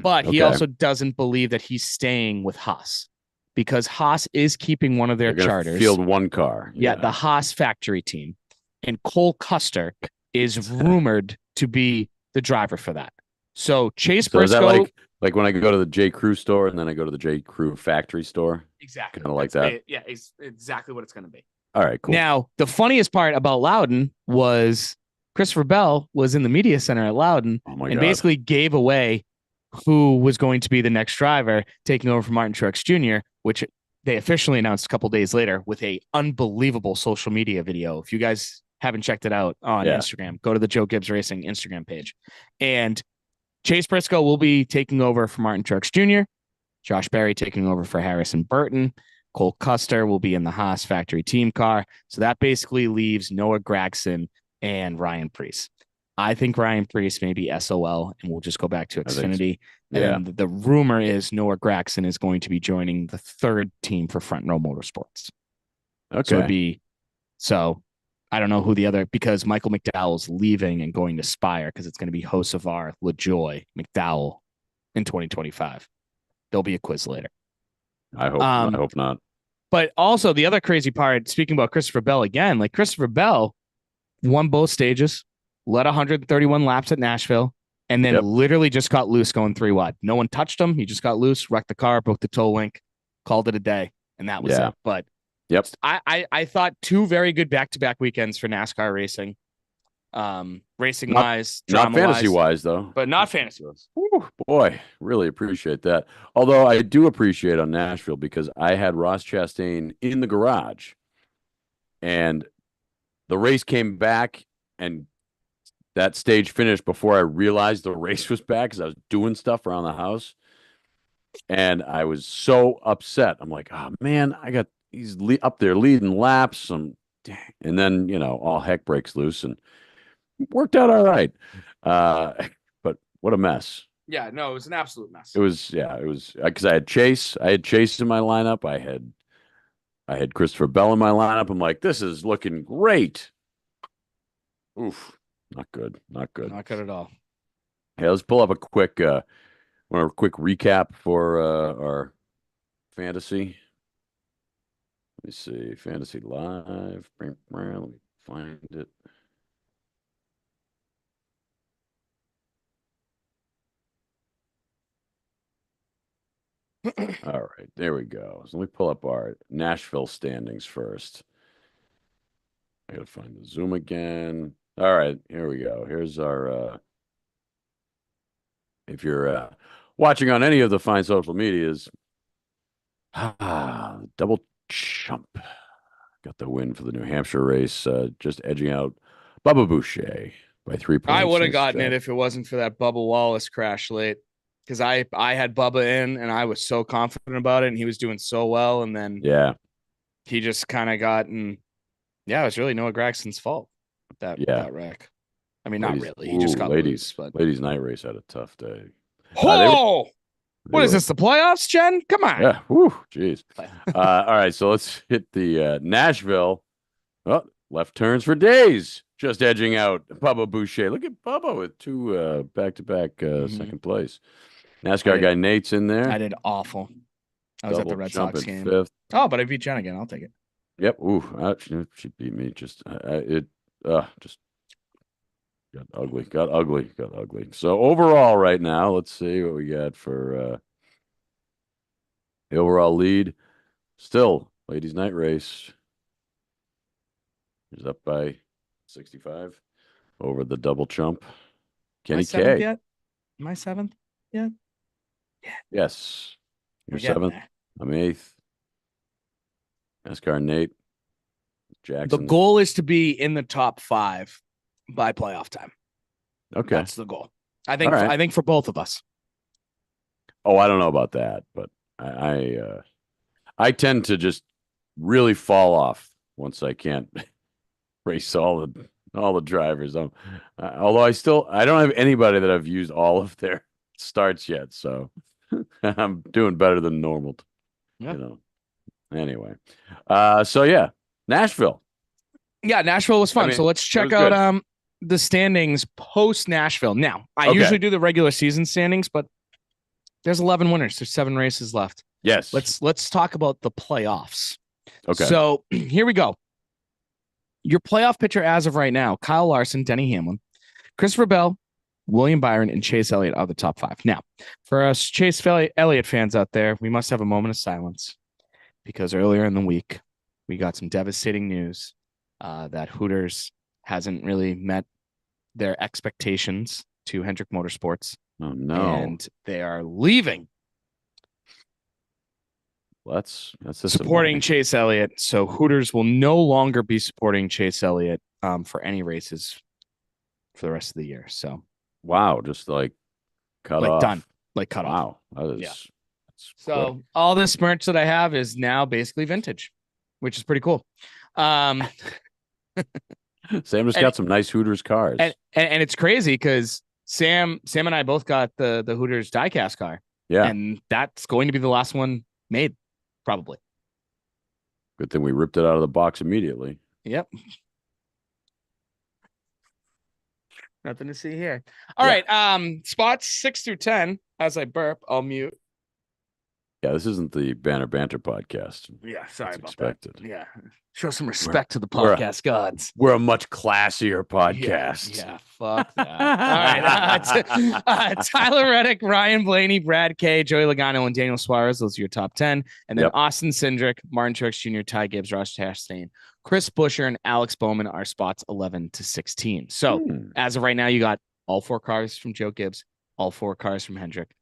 Speaker 2: But he also doesn't believe that he's staying with Haas because Haas is keeping one of their charters.
Speaker 1: Field one car.
Speaker 2: Yeah, the Haas factory team. And Cole Custer is rumored to be the driver for that. So Chase Briscoe.
Speaker 1: Is that like when I go to the J. Crew store and then I go to the J. Crew factory store?
Speaker 2: Exactly.
Speaker 1: Kind of like that.
Speaker 2: Yeah, it's exactly what it's going to be.
Speaker 1: All right, cool.
Speaker 2: Now, the funniest part about Loudon was Christopher Bell was in the media center at Loudon and basically gave away who was going to be the next driver taking over from Martin Truex Jr., which they officially announced a couple days later with a unbelievable social media video. If you guys haven't checked it out on Instagram, go to the Joe Gibbs Racing Instagram page. And Chase Briscoe will be taking over for Martin Truex Jr., Josh Berry taking over for Harrison Burton. Cole Custer will be in the Haas factory team car. So that basically leaves Noah Gragson and Ryan Preece. I think Ryan Preece may be SOL and we'll just go back to Xfinity. And the rumor is Noah Gragson is going to be joining the third team for Front Row Motorsports.
Speaker 1: Okay.
Speaker 2: So I don't know who the other, because Michael McDowell's leaving and going to Spire because it's going to be Hocevar, LaJoy, McDowell in 2025. There'll be a quiz later.
Speaker 1: I hope not.
Speaker 2: But also the other crazy part, speaking about Christopher Bell again, like Christopher Bell won both stages, led 131 laps at Nashville, and then literally just got loose going 3 wide. No one touched him. He just got loose, wrecked the car, broke the toe link, called it a day, and that was it. But I thought 2 very good back-to-back weekends for NASCAR racing. Racing wise,
Speaker 1: not fantasy wise though,
Speaker 2: but not fantasy wise.
Speaker 1: Boy, really appreciate that. Although I do appreciate on Nashville because I had Ross Chastain in the garage and the race came back and that stage finished before I realized the race was back because I was doing stuff around the house and I was so upset. I'm like, oh man, he's up there leading laps. And then, all heck breaks loose and worked out all right. But what a mess.
Speaker 2: Yeah, no, it was an absolute mess.
Speaker 1: It was because I had Chase in my lineup. I had Christopher Bell in my lineup. I'm like, this is looking great. Oof, not good. Not good
Speaker 2: at all.
Speaker 1: Hey, let's pull up a quick recap for our fantasy. Let me see, fantasy live. Let me find it. All right, there we go. So let me pull up our Nashville standings first. I gotta find the Zoom again. All right, here we go. Here's our if you're watching on any of the fine social medias, double chump got the win for the New Hampshire race, just edging out Bubba Boucher by 3 points.
Speaker 2: I would have gotten it if it wasn't for that Bubba Wallace crash late. Because I had Bubba in and I was so confident about it and he was doing so well. And then he just kind of it was really Noah Gragson's fault. That wreck. I mean, not really. He just got loose. But
Speaker 1: ladies night race had a tough day.
Speaker 2: What is this, the playoffs, Jen? Come on.
Speaker 1: Yeah. Woo, jeez. All right, so let's hit the Nashville. Oh, left turns for days. Just edging out Bubba Boucher. Look at Bubba with 2 back-to-back second place. NASCAR guy Nate's in there.
Speaker 2: I did awful. I was at the Red Sox game.
Speaker 1: 5th.
Speaker 2: Oh, but I beat Jen again. I'll take it.
Speaker 1: Yep. Ooh, she beat me. Just got ugly. Got ugly. So overall, right now, let's see what we got for the overall lead. Still, ladies' night race is up by 65 over the double chump. Kenny K.
Speaker 2: Yet? Am I 7th yet? Yeah.
Speaker 1: Yes. You're 7th. I'm 8th. NASCAR Nate. Jackson.
Speaker 2: The goal is to be in the top 5 by playoff time.
Speaker 1: Okay.
Speaker 2: That's the goal. I think for both of us.
Speaker 1: Oh, I don't know about that, but I tend to just really fall off once I can't race all all the drivers. Although I don't have anybody that I've used all of their starts yet, so I'm doing better than normal.
Speaker 2: Yeah.
Speaker 1: You know. Anyway, so yeah, Nashville.
Speaker 2: Yeah, Nashville was fun.
Speaker 1: I mean,
Speaker 2: so let's check
Speaker 1: was
Speaker 2: out
Speaker 1: good.
Speaker 2: the standings post Nashville. Now, I
Speaker 1: Okay.
Speaker 2: usually do the regular season standings, but there's 11 winners. There's 7 races left.
Speaker 1: Yes.
Speaker 2: Let's talk about the playoffs.
Speaker 1: Okay.
Speaker 2: So here we go. Your playoff picture as of right now: Kyle Larson, Denny Hamlin, Christopher Bell, William Byron, and Chase Elliott are the top 5. Now, for us Chase Elliott fans out there, we must have a moment of silence because earlier in the week we got some devastating news that Hooters hasn't really met their expectations to Hendrick Motorsports.
Speaker 1: Oh no.
Speaker 2: And they are leaving.
Speaker 1: That's
Speaker 2: supporting Chase Elliott. So Hooters will no longer be supporting Chase Elliott for any races for the rest of the year. So
Speaker 1: wow, just like cut off.
Speaker 2: Done. Like cut off.
Speaker 1: Wow. That is,
Speaker 2: Yeah.
Speaker 1: that's
Speaker 2: So
Speaker 1: quick.
Speaker 2: all this merch that I have is now basically vintage, which is pretty cool.
Speaker 1: Sam just got some nice Hooters cars.
Speaker 2: And it's crazy because Sam and I both got the Hooters diecast car.
Speaker 1: Yeah.
Speaker 2: And that's going to be the last one made, probably.
Speaker 1: Good thing we ripped it out of the box immediately.
Speaker 2: Yep. Nothing to see here. All right. Spots 6 through 10. As I burp, I'll mute.
Speaker 1: Yeah, this isn't the Banner Banter podcast.
Speaker 2: Yeah, sorry
Speaker 1: As
Speaker 2: about
Speaker 1: expected.
Speaker 2: that. Yeah. Show some respect to the
Speaker 1: we're-
Speaker 2: podcast gods.
Speaker 1: We're a much classier podcast.
Speaker 2: Yeah, fuck that. All right. Tyler Reddick, Ryan Blaney, Brad Kay, Joey Logano, and Daniel Suarez. Those are your top 10. And then
Speaker 1: Yep.
Speaker 2: Austin Cindric, Martin Truex Jr., Ty Gibbs, Ross Chastain, Chris Buescher, and Alex Bowman are spots 11 to 16. So as of right now, you got all 4 cars from Joe Gibbs, all 4 cars from Hendrick,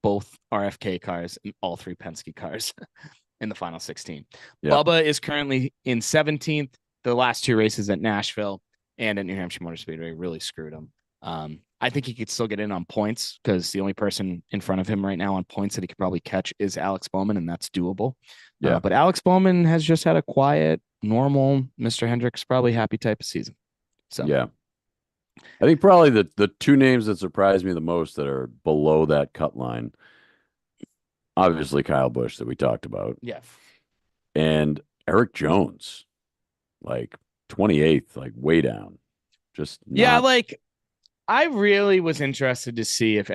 Speaker 2: both RFK cars, and all 3 Penske cars in the final 16.
Speaker 1: Yep.
Speaker 2: Bubba is currently in 17th. The last 2 races at Nashville and at New Hampshire Motor Speedway really screwed him. I think he could still get in on points because the only person in front of him right now on points that he could probably catch is Alex Bowman, and that's doable.
Speaker 1: Yeah.
Speaker 2: But Alex Bowman has just had a quiet, normal Mr. Hendricks probably happy type of season. So
Speaker 1: Yeah. I think probably the 2 names that surprised me the most that are below that cut line, obviously Kyle Busch that we talked about,
Speaker 2: yeah.
Speaker 1: and Eric Jones, like 28th, like way down. Just
Speaker 2: Yeah,
Speaker 1: not-
Speaker 2: like I really was interested to see if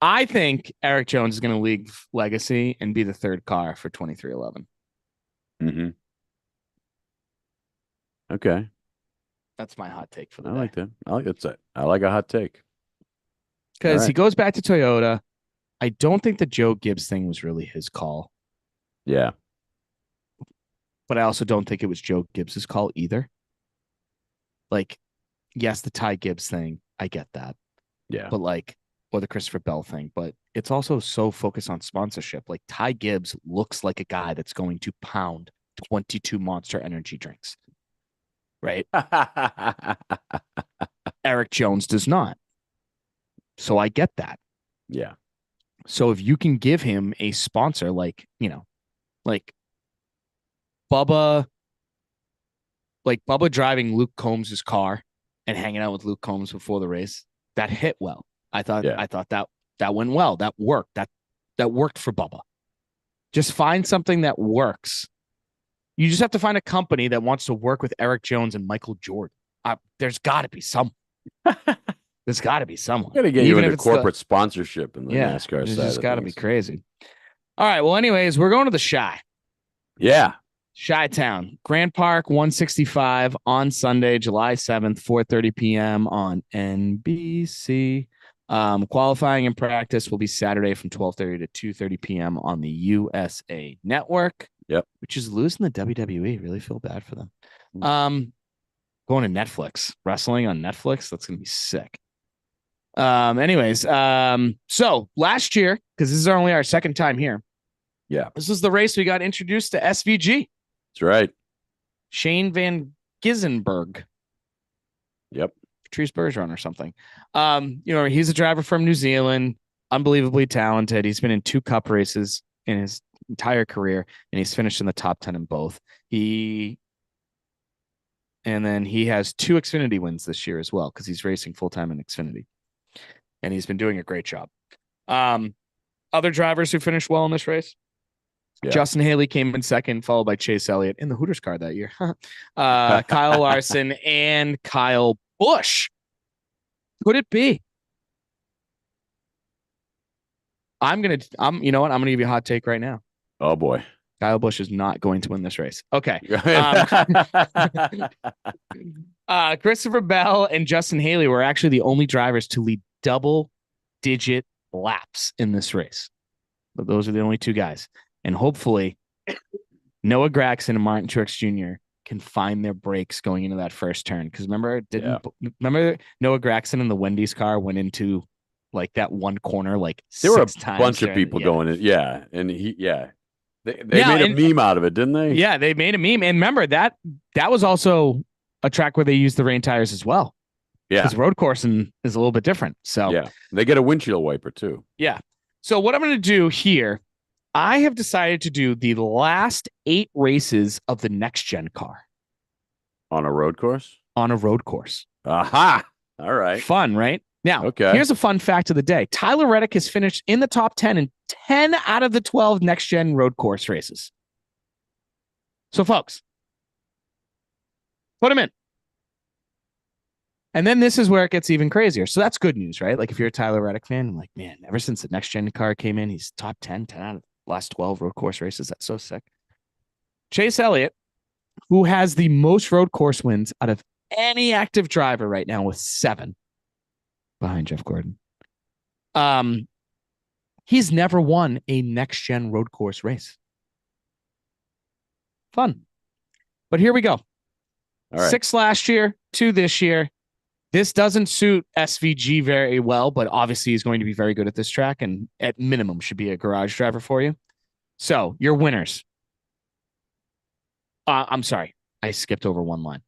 Speaker 2: I think Eric Jones is going to leave legacy and be the 3rd car for 2311.
Speaker 1: Mhm. Okay.
Speaker 2: That's my hot take for the
Speaker 1: I
Speaker 2: day.
Speaker 1: like that. I like a hot take.
Speaker 2: Because
Speaker 1: All
Speaker 2: he
Speaker 1: right.
Speaker 2: goes back to Toyota. I don't think the Joe Gibbs thing was really his call,
Speaker 1: Yeah.
Speaker 2: but I also don't think it was Joe Gibbs's call either. Like, yes, the Ty Gibbs thing, I get that.
Speaker 1: Yeah.
Speaker 2: But like, or the Christopher Bell thing, but it's also so focused on sponsorship. Like Ty Gibbs looks like a guy that's going to pound 22 Monster Energy drinks, right? Eric Jones does not. So I get that.
Speaker 1: Yeah.
Speaker 2: So if you can give him a sponsor like Bubba driving Luke Combs' car and hanging out with Luke Combs before the race, that hit well. I thought that went well. That worked. That worked for Bubba. Just find something that works. You just have to find a company that wants to work with Eric Jones and Michael Jordan. There's got to be some. There's got to be someone.
Speaker 1: Got to get
Speaker 2: Even
Speaker 1: you
Speaker 2: if
Speaker 1: into
Speaker 2: it's
Speaker 1: corporate sponsorship in the NASCAR
Speaker 2: it's
Speaker 1: side.
Speaker 2: just
Speaker 1: of
Speaker 2: got to be
Speaker 1: things.
Speaker 2: crazy. All right. Well, anyways, we're going to the Chi.
Speaker 1: Yeah.
Speaker 2: Chi-Town, Grand Park 165 on Sunday, July 7th, 4:30 p.m. on NBC. Qualifying and practice will be Saturday from 12:30 to 2:30 p.m. on the USA Network.
Speaker 1: Yep.
Speaker 2: Which is losing the WWE. Really feel bad for them. Going to Netflix. Wrestling on Netflix. That's going to be sick. So last year, because this is only our 2nd time here.
Speaker 1: Yeah.
Speaker 2: This is the race we got introduced to SVG.
Speaker 1: That's right.
Speaker 2: Shane Van Gissenberg.
Speaker 1: Yep.
Speaker 2: Patrice Bergeron or something. He's a driver from New Zealand, unbelievably talented. He's been in 2 cup races in his entire career, and he's finished in the top 10 in both. And And then he has 2 Xfinity wins this year as well because he's racing full-time in Xfinity. And he's been doing a great job. Other drivers who finished well in this race.
Speaker 1: Yeah.
Speaker 2: Justin Haley came in second, followed by Chase Elliott in the Hooters car that year. Kyle Larson and Kyle Busch. Could it be? you know what? I'm gonna give you a hot take right now.
Speaker 1: Oh boy.
Speaker 2: Kyle Busch is not going to win this race. Okay. Christopher Bell and Justin Haley were actually the only drivers to lead double-digit laps in this race. But those are the only 2 guys. And hopefully, Noah Gragson and Martin Truex Jr. can find their brakes going into that first turn. Because remember Noah Gragson in the Wendy's car went into like that one corner like
Speaker 1: there were a
Speaker 2: 6 times.
Speaker 1: bunch of people going in. Yeah. And they made a meme out of it, didn't they?
Speaker 2: Yeah, they made a meme. And remember that was also a track where they used the rain tires as well.
Speaker 1: Yeah.
Speaker 2: Because road coursing is a little bit different. So
Speaker 1: yeah, they get a windshield wiper too.
Speaker 2: Yeah. So what I'm going to do here, I have decided to do the last 8 races of the next gen car
Speaker 1: On a road course?
Speaker 2: on a road course.
Speaker 1: Aha. All right.
Speaker 2: Fun, right? Now,
Speaker 1: Okay.
Speaker 2: here's a fun fact of the day. Tyler Reddick has finished in the top 10 in 10 out of the 12 next gen road course races. So, folks, put him in. And then this is where it gets even crazier. So that's good news, right? Like if you're a Tyler Reddick fan, I'm like, man, ever since the next gen car came in, he's top 10 out of the last 12 road course races. That's so sick. Chase Elliott, who has the most road course wins out of any active driver right now with 7 behind Jeff Gordon. He's never won a next gen road course race. Fun. But here we go.
Speaker 1: All right.
Speaker 2: 6 last year, 2 this year. This doesn't suit SVG very well, but obviously he's going to be very good at this track and at minimum should be a garage driver for you. So your winners. I'm sorry. I skipped over one line.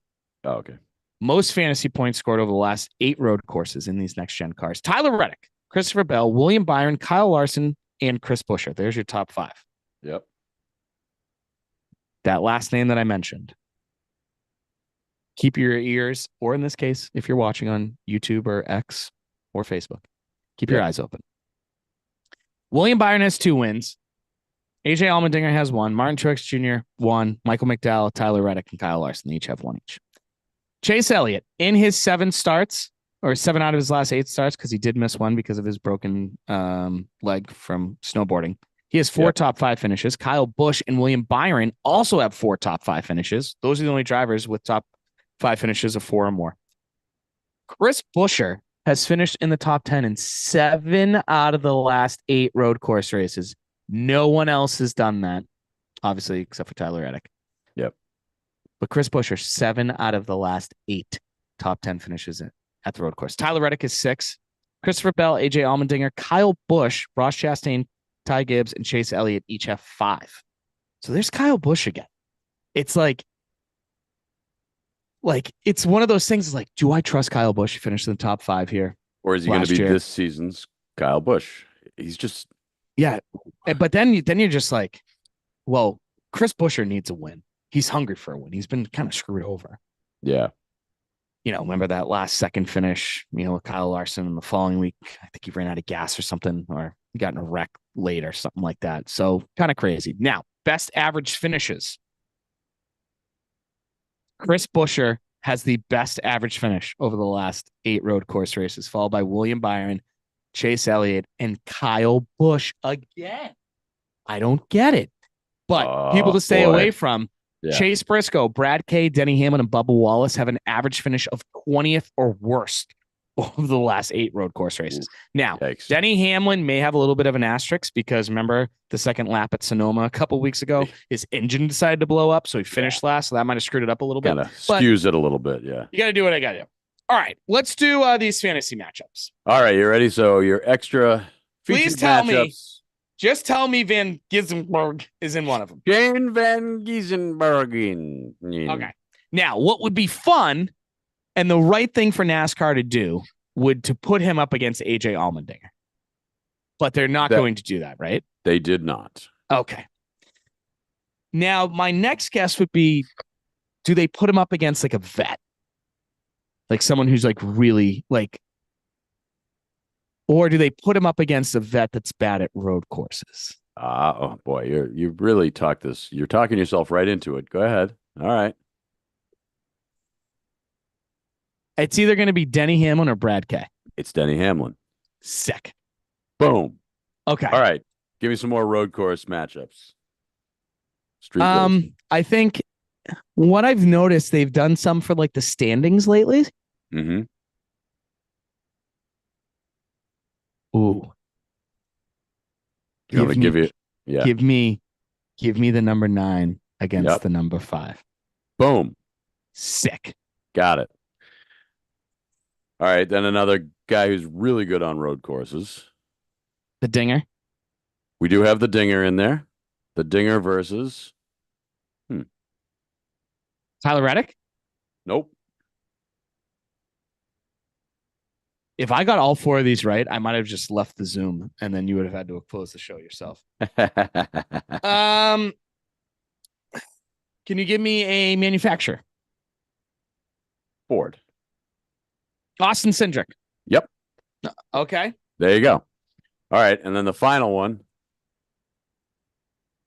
Speaker 1: Oh, okay.
Speaker 2: Most fantasy points scored over the last 8 road courses in these next gen cars. Tyler Reddick, Christopher Bell, William Byron, Kyle Larson, and Chris Buescher. There's your top 5.
Speaker 1: Yep.
Speaker 2: That last name that I mentioned. Keep your ears, or in this case, if you're watching on YouTube or X or Facebook, keep your eyes open. William Byron has 2 wins. AJ Allmendinger has 1. Martin Truex Jr. 1. Michael McDowell, Tyler Reddick, and Kyle Larson. They each have 1 each. Chase Elliott, in his 7 starts, or 7 out of his last 8 starts, because he did miss 1 because of his broken leg from snowboarding. He has 4 top 5 finishes. Kyle Busch and William Byron also have 4 top 5 finishes. Those are the only drivers with top 5 finishes of 4 or more. Chris Buescher has finished in the top 10 in 7 out of the last 8 road course races. No one else has done that, obviously, except for Tyler Reddick.
Speaker 1: Yep.
Speaker 2: But Chris Buescher, 7 out of the last 8 top 10 finishes at the road course. Tyler Reddick is 6. Christopher Bell, AJ Allmendinger, Kyle Busch, Ross Chastain, Ty Gibbs, and Chase Elliott each have 5. So there's Kyle Busch again. It's like it's one of those things like, do I trust Kyle Busch to finish in the top 5 here?
Speaker 1: Or is he going to be this season's Kyle Busch? He's just...
Speaker 2: Yeah. But then you're just like, well, Chris Buescher needs a win. He's hungry for a win. He's been kind of screwed over.
Speaker 1: Yeah.
Speaker 2: You know, remember that last second finish, with Kyle Larson in the following week? I think he ran out of gas or something, or got in a wreck late or something like that. So kind of crazy. Now, best average finishes. Chris Buescher has the best average finish over the last 8 road course races, followed by William Byron, Chase Elliott, and Kyle Busch again. I don't get it. But people to stay away from, Chase Briscoe, Brad Kay, Denny Hamlin, and Bubba Wallace have an average finish of 20th or worse over the last 8 road course races. Now, Denny Hamlin may have a little bit of an asterisk because remember the second lap at Sonoma a couple weeks ago, his engine decided to blow up, so he finished last, so that might have screwed it up a little bit.
Speaker 1: Kind of skews it a little bit, yeah.
Speaker 2: You got to do what I got to do. All right, let's do these fantasy matchups.
Speaker 1: All right, you ready? So your extra
Speaker 2: Please tell me. Just tell me Van Gissenberg is in one of them.
Speaker 1: Jane Van Gissenberg.
Speaker 2: Okay. Now, what would be fun and the right thing for NASCAR to do would to put him up against AJ Allmendinger. But they're not going to do that, right?
Speaker 1: They did not.
Speaker 2: Okay. Now, my next guess would be do they put him up against like a vet? Like someone who's like really like, or do they put him up against a vet that's bad at road courses?
Speaker 1: Oh boy, you really talked this. You're talking yourself right into it. Go ahead. All right.
Speaker 2: It's either going to be Denny Hamlin or Brad Kay.
Speaker 1: It's Denny Hamlin.
Speaker 2: Sick.
Speaker 1: Boom.
Speaker 2: Okay.
Speaker 1: All right. Give me some more road course matchups. Street race.
Speaker 2: I think what I've noticed, they've done some for like the standings lately.
Speaker 1: Mm-hmm.
Speaker 2: Ooh.
Speaker 1: You want me to give you? Yeah.
Speaker 2: Give me the number 9 against the number 5.
Speaker 1: Boom.
Speaker 2: Sick.
Speaker 1: Got it. All right. Then another guy who's really good on road courses.
Speaker 2: The Dinger.
Speaker 1: We do have the Dinger in there. The Dinger versus.
Speaker 2: Tyler Reddick.
Speaker 1: Nope.
Speaker 2: If I got all 4 of these right, I might have just left the Zoom and then you would have had to close the show yourself. Can you give me a manufacturer?
Speaker 1: Ford.
Speaker 2: Austin Cindric.
Speaker 1: Yep.
Speaker 2: Okay.
Speaker 1: There you go. All right. And then the final one.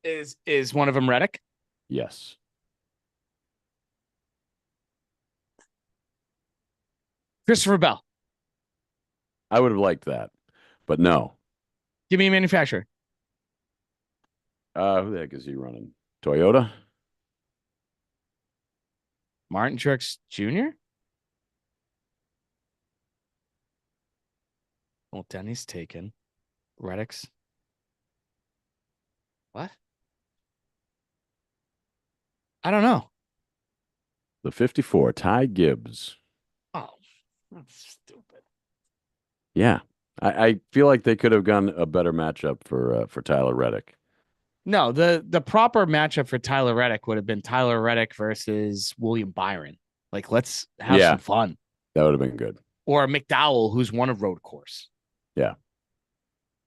Speaker 2: Is one of them Reddick?
Speaker 1: Yes.
Speaker 2: Christopher Bell.
Speaker 1: I would have liked that, but no.
Speaker 2: Give me a manufacturer.
Speaker 1: Who the heck is he running? Toyota?
Speaker 2: Martin Truex Jr.? Well, Denny's taken. Reddick's. What? I don't know.
Speaker 1: The 54, Ty Gibbs.
Speaker 2: Oh, that's stupid.
Speaker 1: Yeah. I feel like they could have gone a better matchup for Tyler Reddick.
Speaker 2: No, the proper matchup for Tyler Reddick would have been Tyler Reddick versus William Byron. Like, let's have some fun.
Speaker 1: That would have been good.
Speaker 2: Or McDowell, who's won a road course.
Speaker 1: Yeah.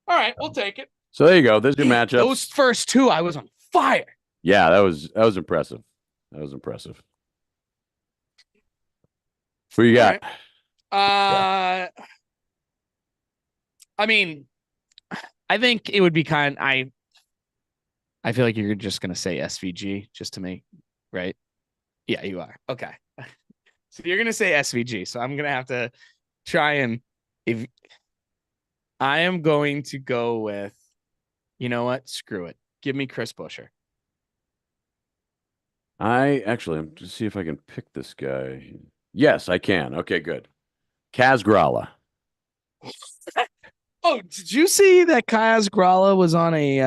Speaker 2: All right, we'll take it.
Speaker 1: So there you go. There's your matchup.
Speaker 2: Those first 2, I was on fire.
Speaker 1: Yeah, that was impressive. That was impressive. Who you got?
Speaker 2: Right. I mean, I think it would be I feel like you're just gonna say SVG just to make right. Yeah, you are. Okay. So you're gonna say SVG. So I'm gonna have to try and if I am going to go with, you know what? Screw it. Give me Chris Buescher.
Speaker 1: I'm to see if I can pick this guy. Yes, I can. Okay, good. Kaz Grala.
Speaker 2: Oh, did you see that Kaz Grala was on a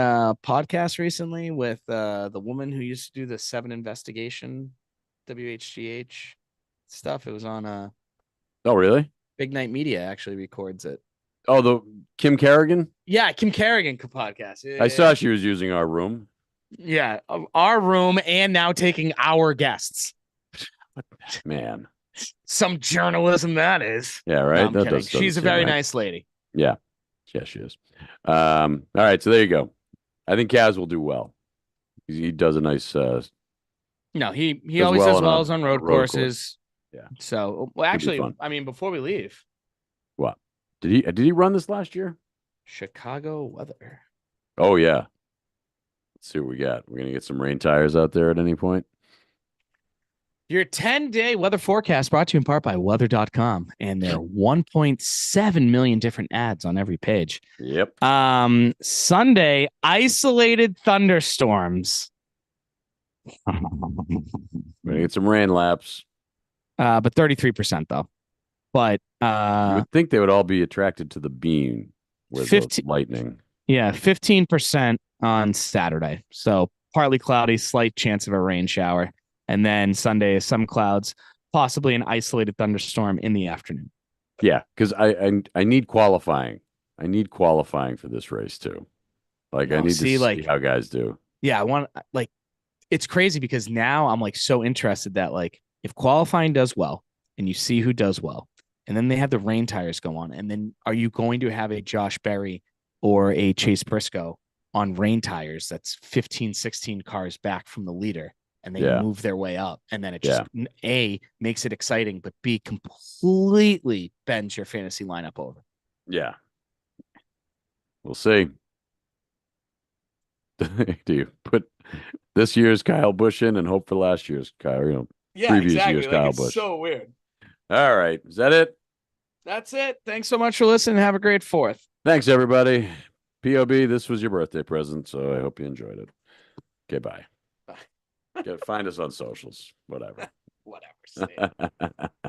Speaker 2: podcast recently with the woman who used to do the 7 investigation WHGH stuff? It was on
Speaker 1: Oh, really?
Speaker 2: Big Night Media actually records it.
Speaker 1: Oh, the Kim Kerrigan?
Speaker 2: Yeah, Kim Kerrigan podcast. Yeah,
Speaker 1: I saw she was using our room.
Speaker 2: Yeah, our room and now taking our guests.
Speaker 1: Man.
Speaker 2: Some journalism that is.
Speaker 1: Yeah, right.
Speaker 2: No, I'm kidding. She's a very nice lady.
Speaker 1: Yeah. Yeah, she is. All right, so there you go. I think Kaz will do well. He does a nice
Speaker 2: No, he always does well on road courses.
Speaker 1: Yeah.
Speaker 2: So, well, actually, I mean, before we leave,
Speaker 1: what did he run this last year?
Speaker 2: Chicago weather.
Speaker 1: Oh yeah. Let's see what we got. We're gonna get some rain tires out there at any point.
Speaker 2: Your 10-day weather forecast brought to you in part by weather.com and their 1.7 million different ads on every page.
Speaker 1: Yep.
Speaker 2: Sunday, isolated thunderstorms.
Speaker 1: We're gonna get some rain laps.
Speaker 2: But 33% though. But
Speaker 1: you would think they would all be attracted to the beam with the lightning.
Speaker 2: Yeah, 15% on Saturday. So partly cloudy, slight chance of a rain shower. And then Sunday, some clouds, possibly an isolated thunderstorm in the afternoon.
Speaker 1: Yeah, because I need qualifying. I need qualifying for this race too. Like I need to see how guys do.
Speaker 2: Yeah, I want it's crazy because now I'm so interested that if qualifying does well and you see who does well, and then they have the rain tires go on, and then are you going to have a Josh Berry or a Chase Briscoe on rain tires that's 15, 16 cars back from the leader? and they
Speaker 1: Yeah.
Speaker 2: move their way up. And then it just A, makes it exciting, but B, completely bends your fantasy lineup over.
Speaker 1: Yeah. We'll see. Do you put this year's Kyle Busch in and hope for last year's Kyle? Previous year's Kyle Busch.
Speaker 2: So weird.
Speaker 1: All right. Is that it?
Speaker 2: That's it. Thanks so much for listening. Have a great 4th.
Speaker 1: Thanks, everybody. POB, this was your birthday present, so I hope you enjoyed it. Okay, bye.
Speaker 2: Bye.
Speaker 1: Find us on socials. Whatever.
Speaker 2: Whatever. See ya.